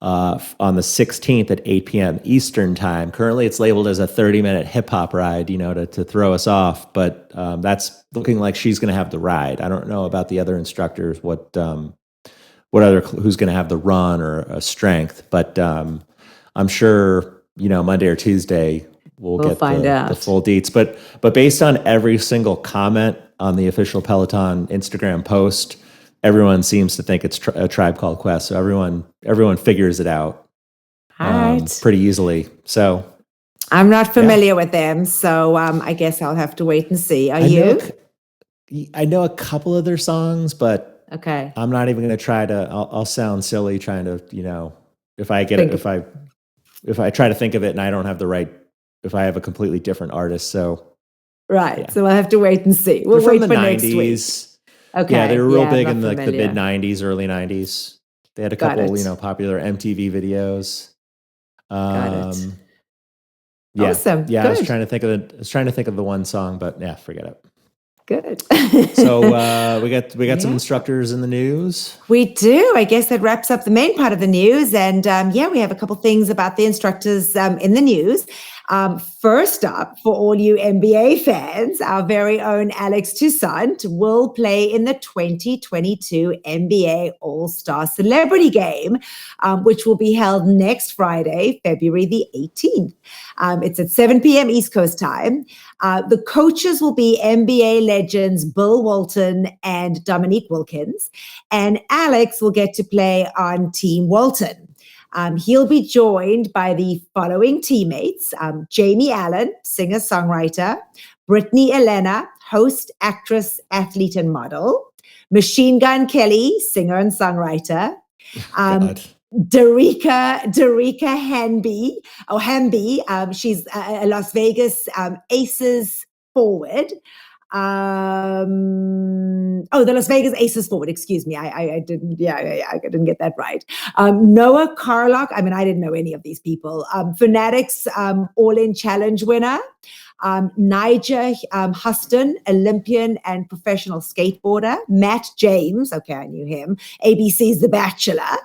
on the 16th at 8 p.m. Eastern time. Currently, it's labeled as a 30-minute hip hop ride, to throw us off. But that's looking like she's going to have the ride. I don't know about the other instructors, who's going to have the run or a strength. But I'm sure, Monday or Tuesday we'll get the full deets. But based on every single comment on the official Peloton Instagram post, everyone seems to think it's a Tribe Called Quest. So everyone figures it out pretty easily. So I'm not familiar with them, so I guess I'll have to wait and see. Are you? I know a couple of their songs, but okay. I'm not even going to try to. I'll sound silly trying to, if I try to think of it and I don't have the right, if I have a completely different artist. So right. Yeah. So we'll have to wait and see. We'll wait for 90s. Next week. Okay. Yeah, they were real big in the mid 90s, early 90s. They had a couple, popular MTV videos. Got it. Yeah. Awesome. Yeah, Good. I was trying to think of the one song, but yeah, forget it. Good. So we got some instructors in the news. We do. I guess that wraps up the main part of the news. And we have a couple things about the instructors in the news. First up, for all you NBA fans, our very own Alex Toussaint will play in the 2022 NBA All-Star Celebrity Game, which will be held next Friday, February the 18th. It's at 7 p.m. East Coast time. The coaches will be NBA legends Bill Walton and Dominique Wilkins, and Alex will get to play on Team Walton. He'll be joined by the following teammates: Jamie Allen, singer-songwriter; Brittany Elena, host, actress, athlete, and model; Machine Gun Kelly, singer and songwriter; Derica Hamby, she's a Las Vegas Aces forward. The Las Vegas Aces forward, excuse me. I didn't get that right. Noah Carlock, I didn't know any of these people. Fanatics All-In Challenge winner. Nigel Huston, Olympian and professional skateboarder. Matt James, okay, I knew him. ABC's The Bachelor.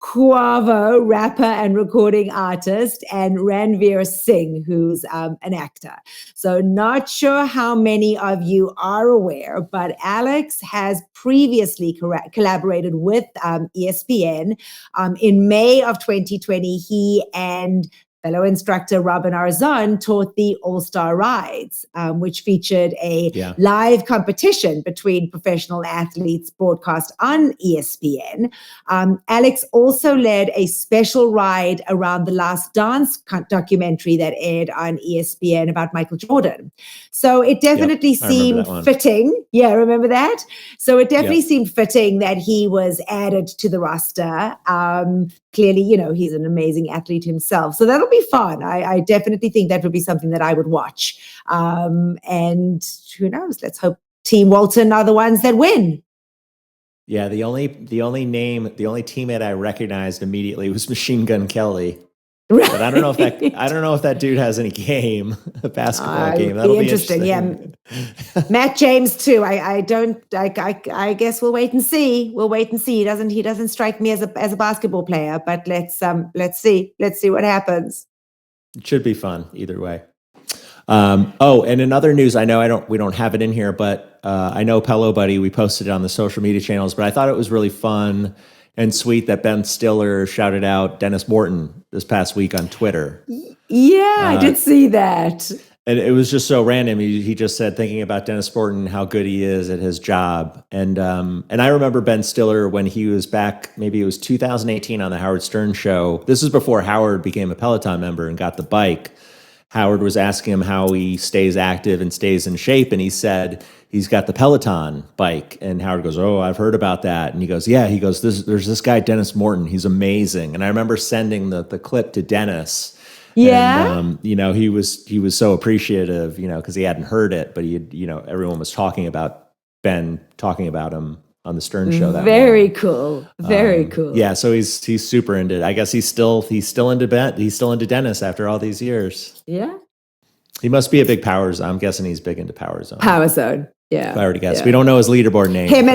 Quavo, rapper and recording artist, and Ranveer Singh, who's an actor. So not sure how many of you are aware, but Alex has previously collaborated with ESPN. In May of 2020, he and fellow instructor Robin Arzon taught the All-Star Rides, which featured a live competition between professional athletes broadcast on ESPN. Alex also led a special ride around the Last Dance documentary that aired on ESPN about Michael Jordan. So it definitely seemed fitting. Yeah, remember that? So it definitely seemed fitting that he was added to the roster. Clearly, he's an amazing athlete himself. So that'll be fun. I definitely think that would be something that I would watch. And who knows? Let's hope Team Walton are the ones that win. Yeah, the only teammate I recognized immediately was Machine Gun Kelly. Right. But I don't know if that dude has any game, a basketball game. That'll be interesting. Yeah, Matt James too. I guess we'll wait and see. He doesn't strike me as a basketball player, but let's see what happens. It should be fun either way. And in other news, I know we don't have it in here, but I know Pelo Buddy, we posted it on the social media channels, but I thought it was really fun and sweet that Ben Stiller shouted out Dennis Morton this past week on Twitter. Yeah, I did see that. And it was just so random. He just said, thinking about Dennis Morton, how good he is at his job. And I remember Ben Stiller when he was back, maybe it was 2018 on the Howard Stern show. This was before Howard became a Peloton member and got the bike. Howard was asking him how he stays active and stays in shape. And he said, he's got the Peloton bike. And Howard goes, oh, I've heard about that. And he goes, there's this guy, Dennis Morton. He's amazing. And I remember sending the clip to Dennis. Yeah. And, he was so appreciative, because he hadn't heard it, but everyone was talking about Ben talking about him on the Stern show. That very cool. Very cool. Yeah. So he's super into it. I guess he's still into Dennis after all these years. Yeah. He must be a big Power Zone. I'm guessing he's big into Power Zone. Power Zone. Yeah. If I were to guess. Yeah. We don't know his leaderboard name. Him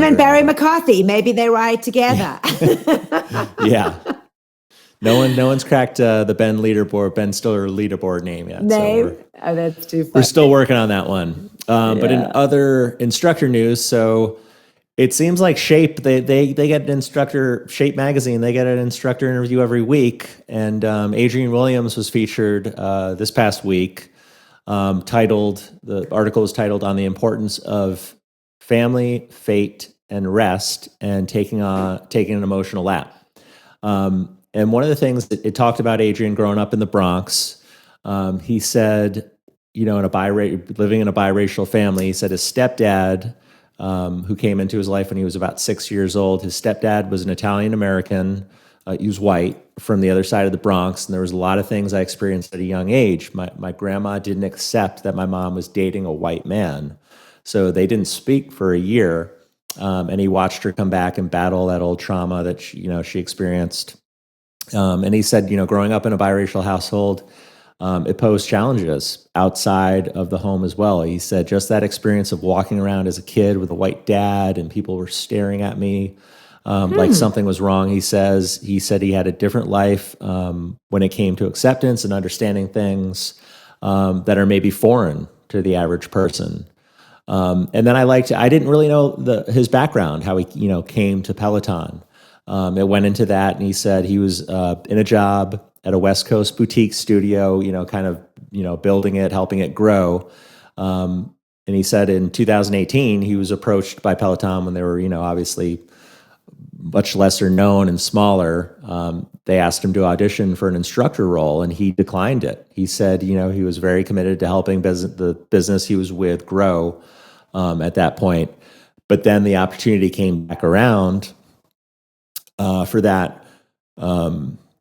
and Barry McCarthy. Maybe they ride together. Yeah. No one's cracked the Ben Stiller leaderboard name yet. Name? So that's too funny. We're still working on that one. But in other instructor news, so it seems like Shape, they get an instructor, Shape magazine, they get an instructor interview every week. And Adrienne Williams was featured this past week. The article is titled "On the Importance of Family, Fate, and Rest, and taking an emotional lap." And one of the things that it talked about Adrienne growing up in the Bronx, he said, living in a biracial family, he said his stepdad, who came into his life when he was about 6 years old, his stepdad was an Italian American. He was white from the other side of the Bronx, and there was a lot of things I experienced at a young age. My grandma didn't accept that my mom was dating a white man, so they didn't speak for a year. And he watched her come back and battle that old trauma that she experienced. And he said, growing up in a biracial household, it posed challenges outside of the home as well. He said just that experience of walking around as a kid with a white dad and people were staring at me like something was wrong. He said he had a different life when it came to acceptance and understanding things that are maybe foreign to the average person. And then I didn't really know his background, how he came to Peloton. It went into that, and he said he was in a job at a West Coast boutique studio, building it, helping it grow. And he said in 2018, he was approached by Peloton when they were, obviously much lesser known and smaller. They asked him to audition for an instructor role, and he declined it. He said, he was very committed to helping the business he was with grow at that point. But then the opportunity came back around for that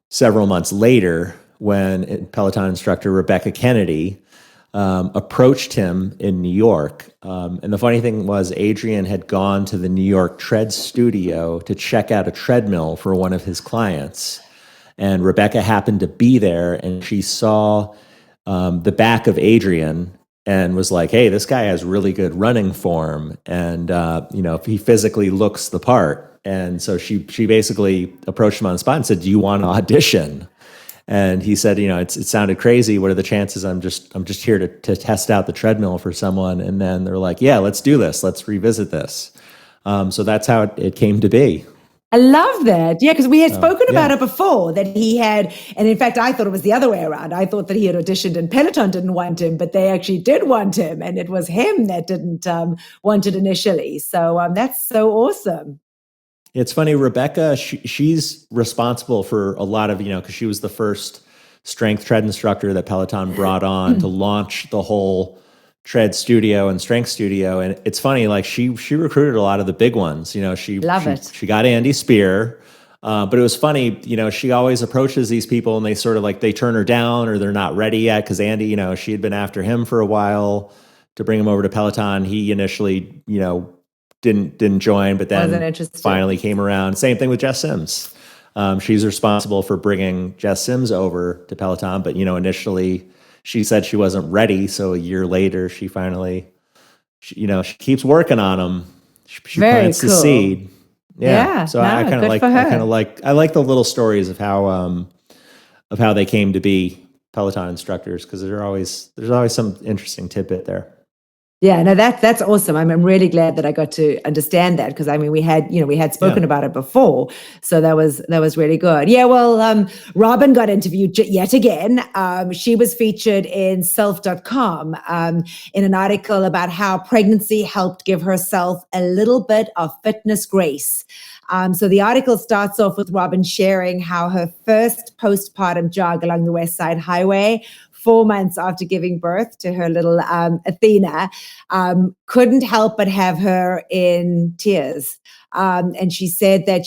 several months later when Peloton instructor Rebecca Kennedy approached him in New York. And the funny thing was Adrienne had gone to the New York Tread Studio to check out a treadmill for one of his clients. And Rebecca happened to be there, and she saw the back of Adrienne and was like, hey, this guy has really good running form. And, he physically looks the part. And so she basically approached him on the spot and said, do you want to audition? And he said, it sounded crazy. What are the chances? I'm just here to test out the treadmill for someone. And then they're like, yeah, let's do this. Let's revisit this. So that's how it came to be. I love that. Yeah, because we had spoken about it before, that he had, and in fact, I thought it was the other way around. I thought that he had auditioned and Peloton didn't want him, but they actually did want him. And it was him that didn't want it initially. So that's so awesome. It's funny, Rebecca, she's responsible for a lot of, because she was the first strength tread instructor that Peloton brought on to launch the whole tread studio and strength studio. And it's funny, like she recruited a lot of the big ones. She got Andy Spear. But it was funny, she always approaches these people and they sort of they turn her down or they're not ready yet. Cause Andy, she had been after him for a while to bring him over to Peloton. He initially, didn't join, but then finally came around. Same thing with Jess Sims. She's responsible for bringing Jess Sims over to Peloton, but initially she said she wasn't ready. So a year later, she finally, she keeps working on them. She plants the seed. Yeah. So I kind of like the little stories of how they came to be Peloton instructors, because there's always some interesting tidbit there. Yeah, no, that's awesome. I'm really glad that I got to understand that, because we had spoken about it before, so that was really good. Yeah, well, Robin got interviewed yet again. She was featured in self.com in an article about how pregnancy helped give herself a little bit of fitness grace. So the article starts off with Robin sharing how her first postpartum jog along the West Side Highway, 4 months after giving birth to her little Athena, couldn't help but have her in tears. And she said that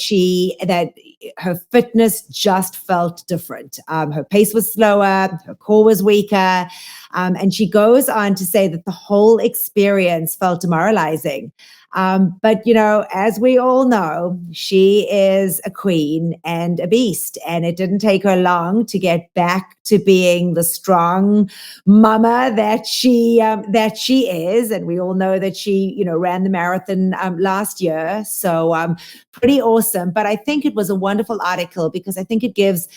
her fitness just felt different. Her pace was slower, her core was weaker. And she goes on to say that the whole experience felt demoralizing. But, you know, as we all know, she is a queen and a beast. And it didn't take her long to get back to being the strong mama that she is. And we all know that she, you know, ran the marathon last year. So pretty awesome. But I think it was a wonderful article because I think it gives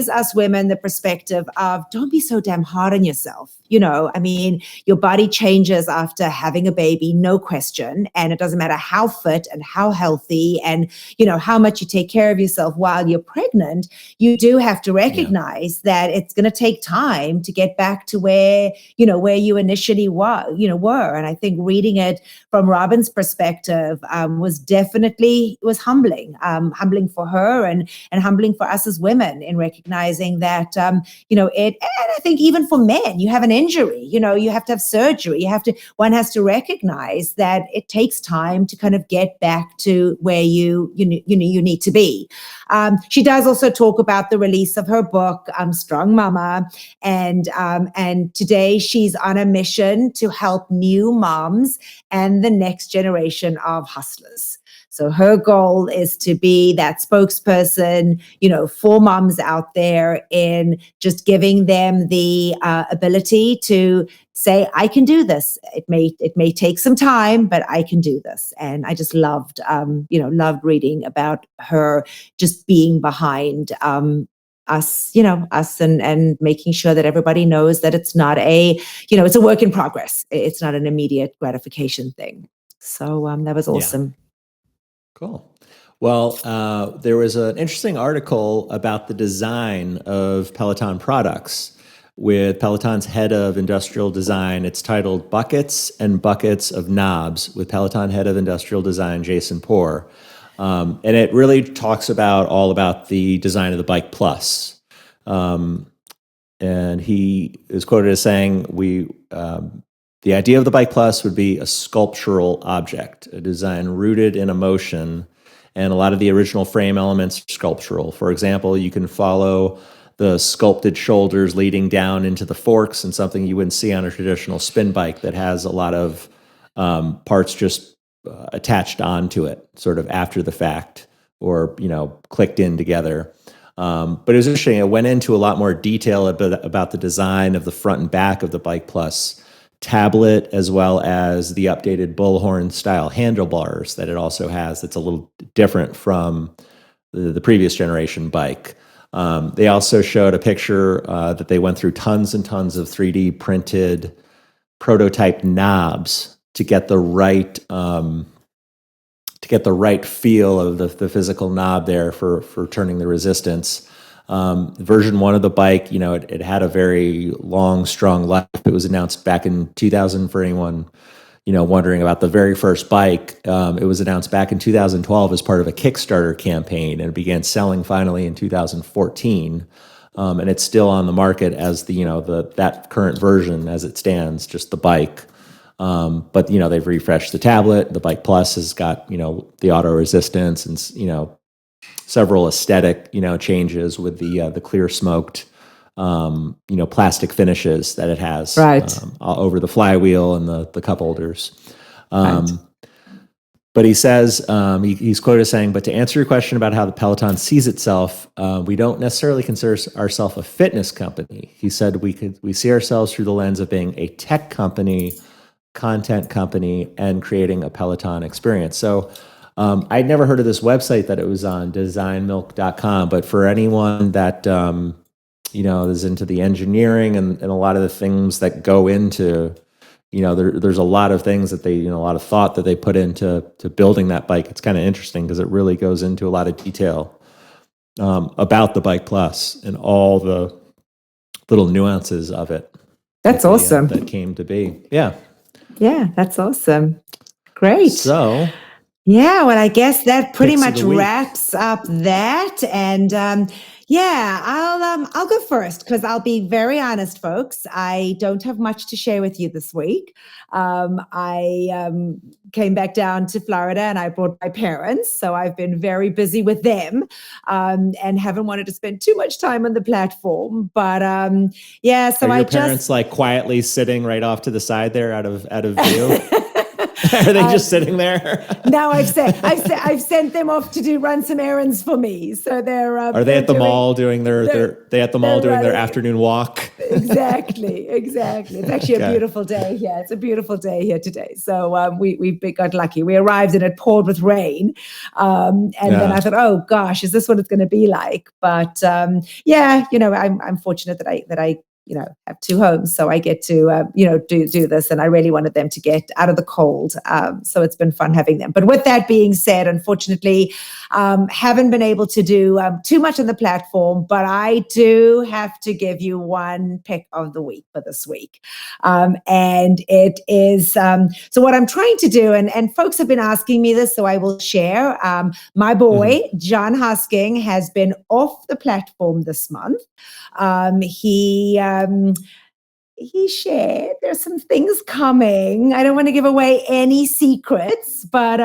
us women the perspective of don't be so damn hard on yourself. You know, I mean, your body changes after having a baby, no question. And it doesn't matter how fit and how healthy and, you know, how much you take care of yourself while you're pregnant. You do have to recognize that it's going to take time to get back to where you initially were. And I think reading it from Robin's perspective was humbling, humbling for her and humbling for us as women in recognizing that, and I think even for men, you have an injury, you have to have surgery. One has to recognize that it takes time to kind of get back to where you need to be. She does also talk about the release of her book, Strong Mama. And today she's on a mission to help new moms and the next generation of hustlers. So her goal is to be that spokesperson, for moms out there in just giving them the ability to say, I can do this. It may take some time, but I can do this. And I just loved reading about her just being behind us and making sure that everybody knows that it's not it's a work in progress. It's not an immediate gratification thing. So that was awesome. Yeah. Cool. Well, there was an interesting article about the design of Peloton products with Peloton's head of industrial design. It's titled Buckets and Buckets of Knobs with Peloton head of industrial design, Jason Poor. And it really talks all about the design of the Bike Plus. And he is quoted as saying, the idea of the Bike Plus would be a sculptural object, a design rooted in emotion, and a lot of the original frame elements are sculptural. For example, you can follow the sculpted shoulders leading down into the forks, and something you wouldn't see on a traditional spin bike that has a lot of parts just attached onto it, sort of after the fact, or clicked in together. But it was interesting. It went into a lot more detail about the design of the front and back of the Bike Plus tablet, as well as the updated bullhorn style handlebars that it also has. That's a little different from the previous generation bike. They also showed a picture that they went through tons and tons of 3D printed prototype knobs to get the right feel of the physical knob there for turning the resistance. Version 1 of the bike, it had a very long, strong life. It was announced back in 2000 for anyone, wondering about the very first bike. It was announced back in 2012 as part of a Kickstarter campaign, and it began selling finally in 2014. And it's still on the market as that current version as it stands, just the bike. But they've refreshed the tablet. The Bike Plus has got, the auto resistance and, several aesthetic, changes with the clear smoked, plastic finishes that it has over the flywheel and the cup holders. But he says, he's quoted as saying, but to answer your question about how the Peloton sees itself, we don't necessarily consider ourselves a fitness company. He said we see ourselves through the lens of being a tech company, content company, and creating a Peloton experience. So I'd never heard of this website that it was on, designmilk.com, but for anyone that, is into the engineering and a lot of the things that go into, there's a lot of things that they, a lot of thought that they put into building that bike. It's kind of interesting because it really goes into a lot of detail about the Bike Plus and all the little nuances of it. That's awesome. That came to be. Yeah. Yeah, that's awesome. Great. So, yeah, well, I guess that pretty much wraps up that. And I'll go first because I'll be very honest, folks. I don't have much to share with you this week. I came back down to Florida and I brought my parents. So I've been very busy with them and haven't wanted to spend too much time on the platform. But so are your parents like quietly sitting right off to the side there out of view? Are they just sitting there? No, I've sent them off to run some errands for me. So they're Are they at the mall doing their afternoon walk? Exactly. It's actually a beautiful day here. It's a beautiful day here today. So we got lucky. We arrived and it poured with rain, and then I thought, oh gosh, is this what it's going to be like? But I'm fortunate that I have two homes, so I get to, do this. And I really wanted them to get out of the cold. So it's been fun having them. But with that being said, unfortunately, haven't been able to do too much on the platform, but I do have to give you one pick of the week for this week. And it is, so what I'm trying to do, and folks have been asking me this, so I will share. My boy, John Husking, has been off the platform this month. He shared there's some things coming. I don't want to give away any secrets, but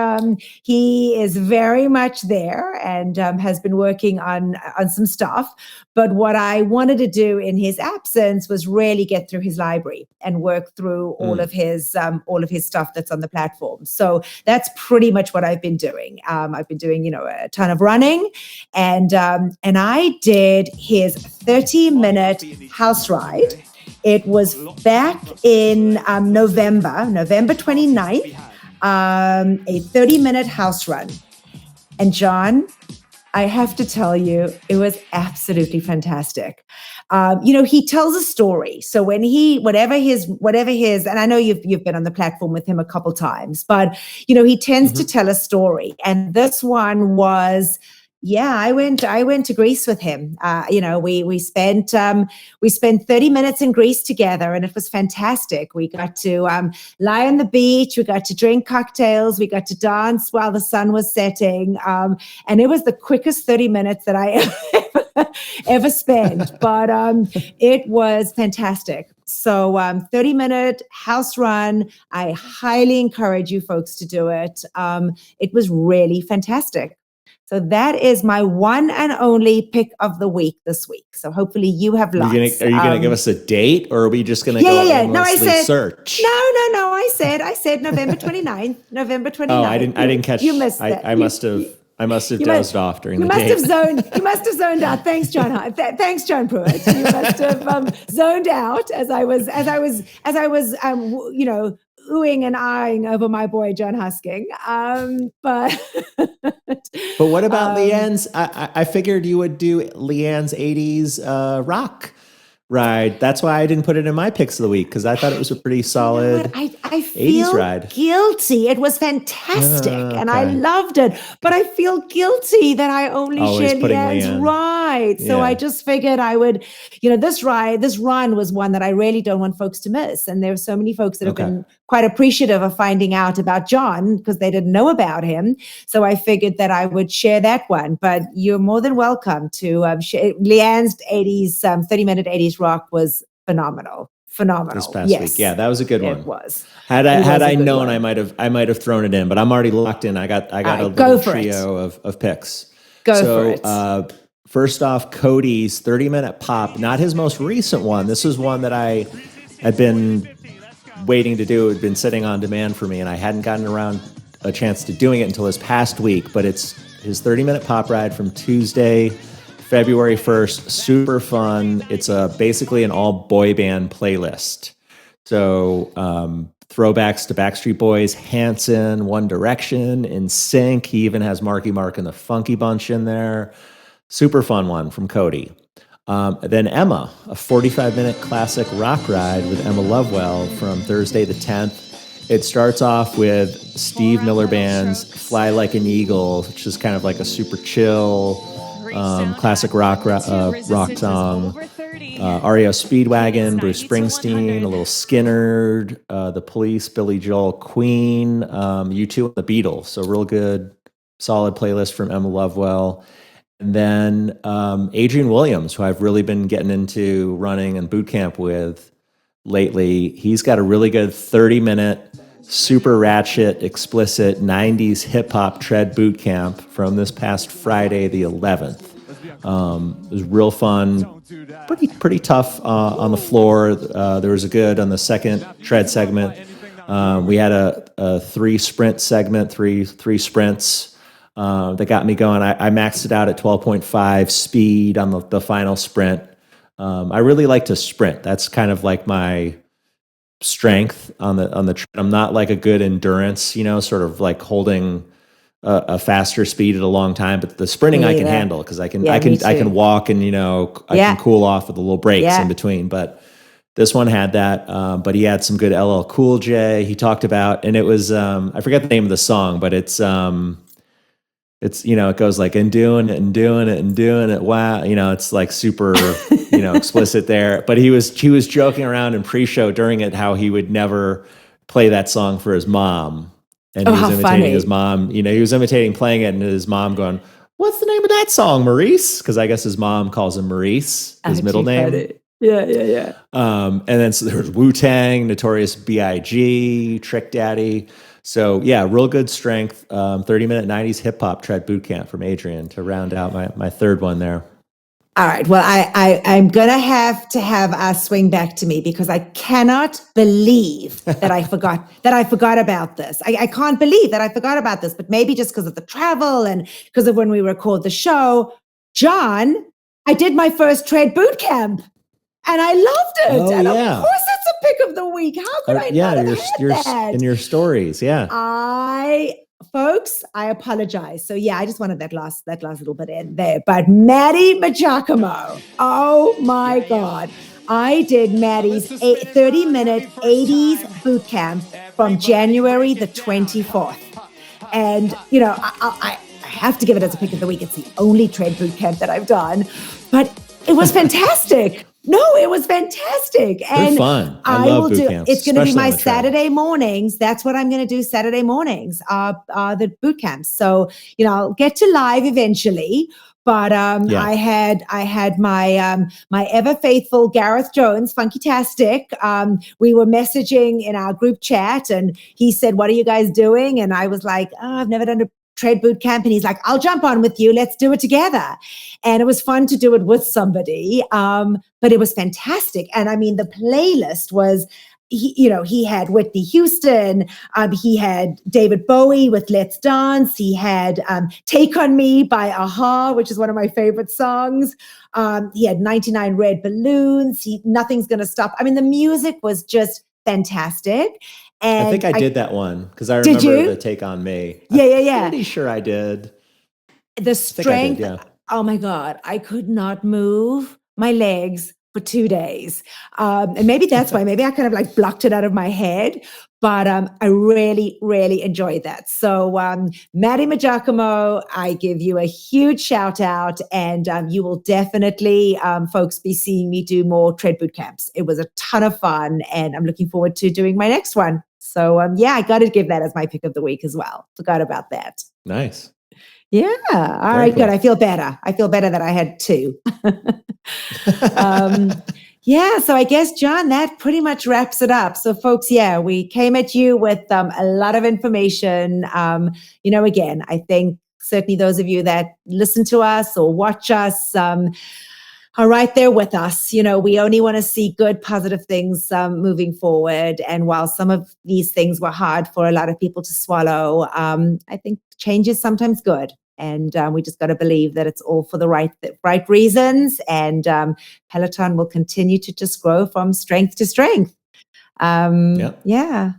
he is very much there and has been working on some stuff. But what I wanted to do in his absence was really get through his library and work through all of his stuff that's on the platform. So that's pretty much what I've been doing. I've been doing a ton of running, and I did his 30-minute house ride. It was back in November 29th, a 30-minute house run. And John, I have to tell you, it was absolutely fantastic. He tells a story. So when whatever his, and I know you've been on the platform with him a couple times, but he tends to tell a story. And this one was, I went to Greece with him. We spent 30 minutes in Greece together, and it was fantastic. We got to lie on the beach. We got to drink cocktails. We got to dance while the sun was setting. And it was the quickest 30 minutes that I ever spent. But it was fantastic. So 30-minute house run. I highly encourage you folks to do it. It was really fantastic. So that is my one and only pick of the week this week. So hopefully you have lots. Are you going to give us a date, or are we just going to go aimlessly search? No. I said November 29th. November 29th. Oh, I didn't catch. You missed that. I must have dozed off during the date. You must have zoned out. Thanks, John. Thanks, John Pruitt. You must have zoned out as I was oohing and eyeing over my boy John Husking. But what about Leanne's? I figured you would do Leanne's 80s rock ride. That's why I didn't put it in my picks of the week, because I thought it was a pretty solid I feel 80s ride. Guilty. It was fantastic and I loved it. But I feel guilty that I only shared Leanne's ride. So I just figured I would, this run was one that I really don't want folks to miss. And there are so many folks that have been quite appreciative of finding out about John because they didn't know about him. So I figured that I would share that one. But you're more than welcome to share. Leanne's 30-minute 80s rock was phenomenal. This past week. Yeah, that was a good one. It was. Had I known, I might have thrown it in, but I'm already locked in. I got a little trio of picks. Go for it. First off, Cody's 30-minute pop, not his most recent one. This is one that I had been waiting to do. It had been sitting on demand for me, and I hadn't gotten around a chance to doing it until this past week, but it's his 30-minute pop ride from Tuesday, February 1st, super fun. It's basically an all boy band playlist. So throwbacks to Backstreet Boys, Hanson, One Direction, NSYNC. He even has Marky Mark and the Funky Bunch in there. Super fun one from Cody. Then Emma, a 45-minute classic rock ride with Emma Lovewell from Thursday the 10th. It starts off with Steve Miller Band's Fly Like an Eagle, which is kind of like a super chill classic rock song. REO Speedwagon, Bruce Springsteen, a little Skynyrd, The Police, Billy Joel, Queen, U2, and the Beatles. So real good, solid playlist from Emma Lovewell. And then Adrian Williams, who I've really been getting into running and boot camp with lately. He's got a really good 30-minute, super ratchet, explicit 90s hip-hop tread boot camp from this past Friday, the 11th. It was real fun, pretty tough on the floor. There was a good on the second tread segment. We had a a 3-sprint segment, three sprints that got me going. I maxed it out at 12.5 speed on the final sprint. I really like to sprint. That's kind of like my strength on the. I'm not like a good endurance, sort of like holding a faster speed at a long time, but the sprinting I can handle because I can walk and I can cool off with the little breaks in between. But this one had that, but he had some good LL Cool J. He talked about, and it was I forget the name of the song, but it's it goes like and doing it and doing it and doing it. Wow, it's like super explicit there. But he was joking around in pre-show during it how he would never play that song for his mom. And he was imitating funny. His mom, he was imitating playing it and his mom going, "What's the name of that song, Maurice?" Because I guess his mom calls him Maurice, his middle name. Yeah. And then so there was Wu-Tang, Notorious B.I.G., Trick Daddy. So yeah, real good strength. 30-minute 90s hip hop tread boot camp from Adrian to round out my third one there. All right. Well, I'm going to have us swing back to me because I cannot believe that I forgot about this. I can't believe that I forgot about this, but maybe just because of the travel and because of when we record the show. John, I did my first tread boot camp and I loved it. Oh, and yeah. Of course it's a pick of the week. How could I not have had that? In your stories. Yeah. Folks, I apologize. So yeah, I just wanted that last little bit in there. But Maddie Giacomo, oh my God. I did Maddie's 30-minute 80s boot camp from January the 24th. And, I have to give it as a pick of the week. It's the only tread boot camp that I've done. But it was fantastic. No, it was fantastic. And fun. I love boot camps. It's going to be my Saturday mornings. That's what I'm going to do Saturday mornings, the boot camps. So, I'll get to live eventually. But I had my my ever faithful Gareth Jones, Funky-tastic. We were messaging in our group chat and he said, "What are you guys doing?" And I was like, "Oh, I've never done a tread boot camp." And he's like, "I'll jump on with you. Let's do it together." And it was fun to do it with somebody. But it was fantastic. And I mean, the playlist was, he had Whitney Houston. He had David Bowie with Let's Dance. He had Take On Me by a-ha, which is one of my favorite songs. He had 99 Red Balloons. Nothing's Gonna Stop. I mean, the music was just fantastic. And I think I did that one because I remember the Take On Me. Yeah. I'm pretty sure I did. The strength. Oh my God. I could not move my legs for 2 days. And maybe that's why, maybe I kind of like blocked it out of my head, but I really, really enjoyed that. So Maddie Giacomo, I give you a huge shout out and you will definitely, folks, be seeing me do more tread boot camps. It was a ton of fun and I'm looking forward to doing my next one. So I got to give that as my pick of the week as well. Forgot about that. Nice. Yeah. All right, cool. Good. I feel better. That I had two. So I guess, John, that pretty much wraps it up. So folks, we came at you with a lot of information. Again, I think certainly those of you that listen to us or watch us are right there with us. We only want to see good, positive things moving forward. And while some of these things were hard for a lot of people to swallow, I think change is sometimes good. And we just got to believe that it's all for the right reasons. And Peloton will continue to just grow from strength to strength. Yeah.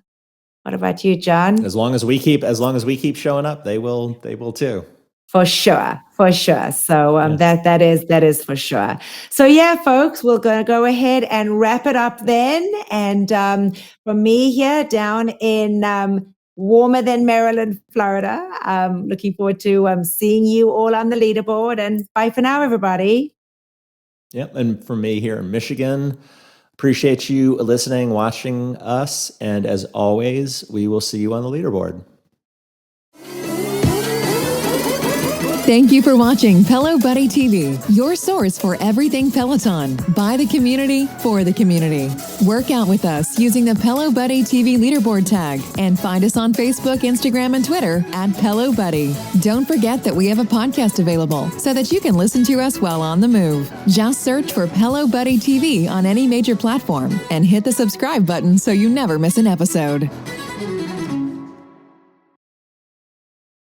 What about you, John? As long as we keep showing up, they will too. For sure. So that is for sure. So folks, we're going to go ahead and wrap it up then. And from me here down in warmer than Maryland, Florida, looking forward to seeing you all on the leaderboard. And bye for now, everybody. Yep. And from me here in Michigan, appreciate you listening, watching us. And as always, we will see you on the leaderboard. Thank you for watching Pelo Buddy TV, your source for everything Peloton, by the community, for the community. Work out with us using the Pelo Buddy TV leaderboard tag and find us on Facebook, Instagram, and Twitter at Pelo Buddy. Don't forget that we have a podcast available so that you can listen to us while on the move. Just search for Pelo Buddy TV on any major platform and hit the subscribe button so you never miss an episode.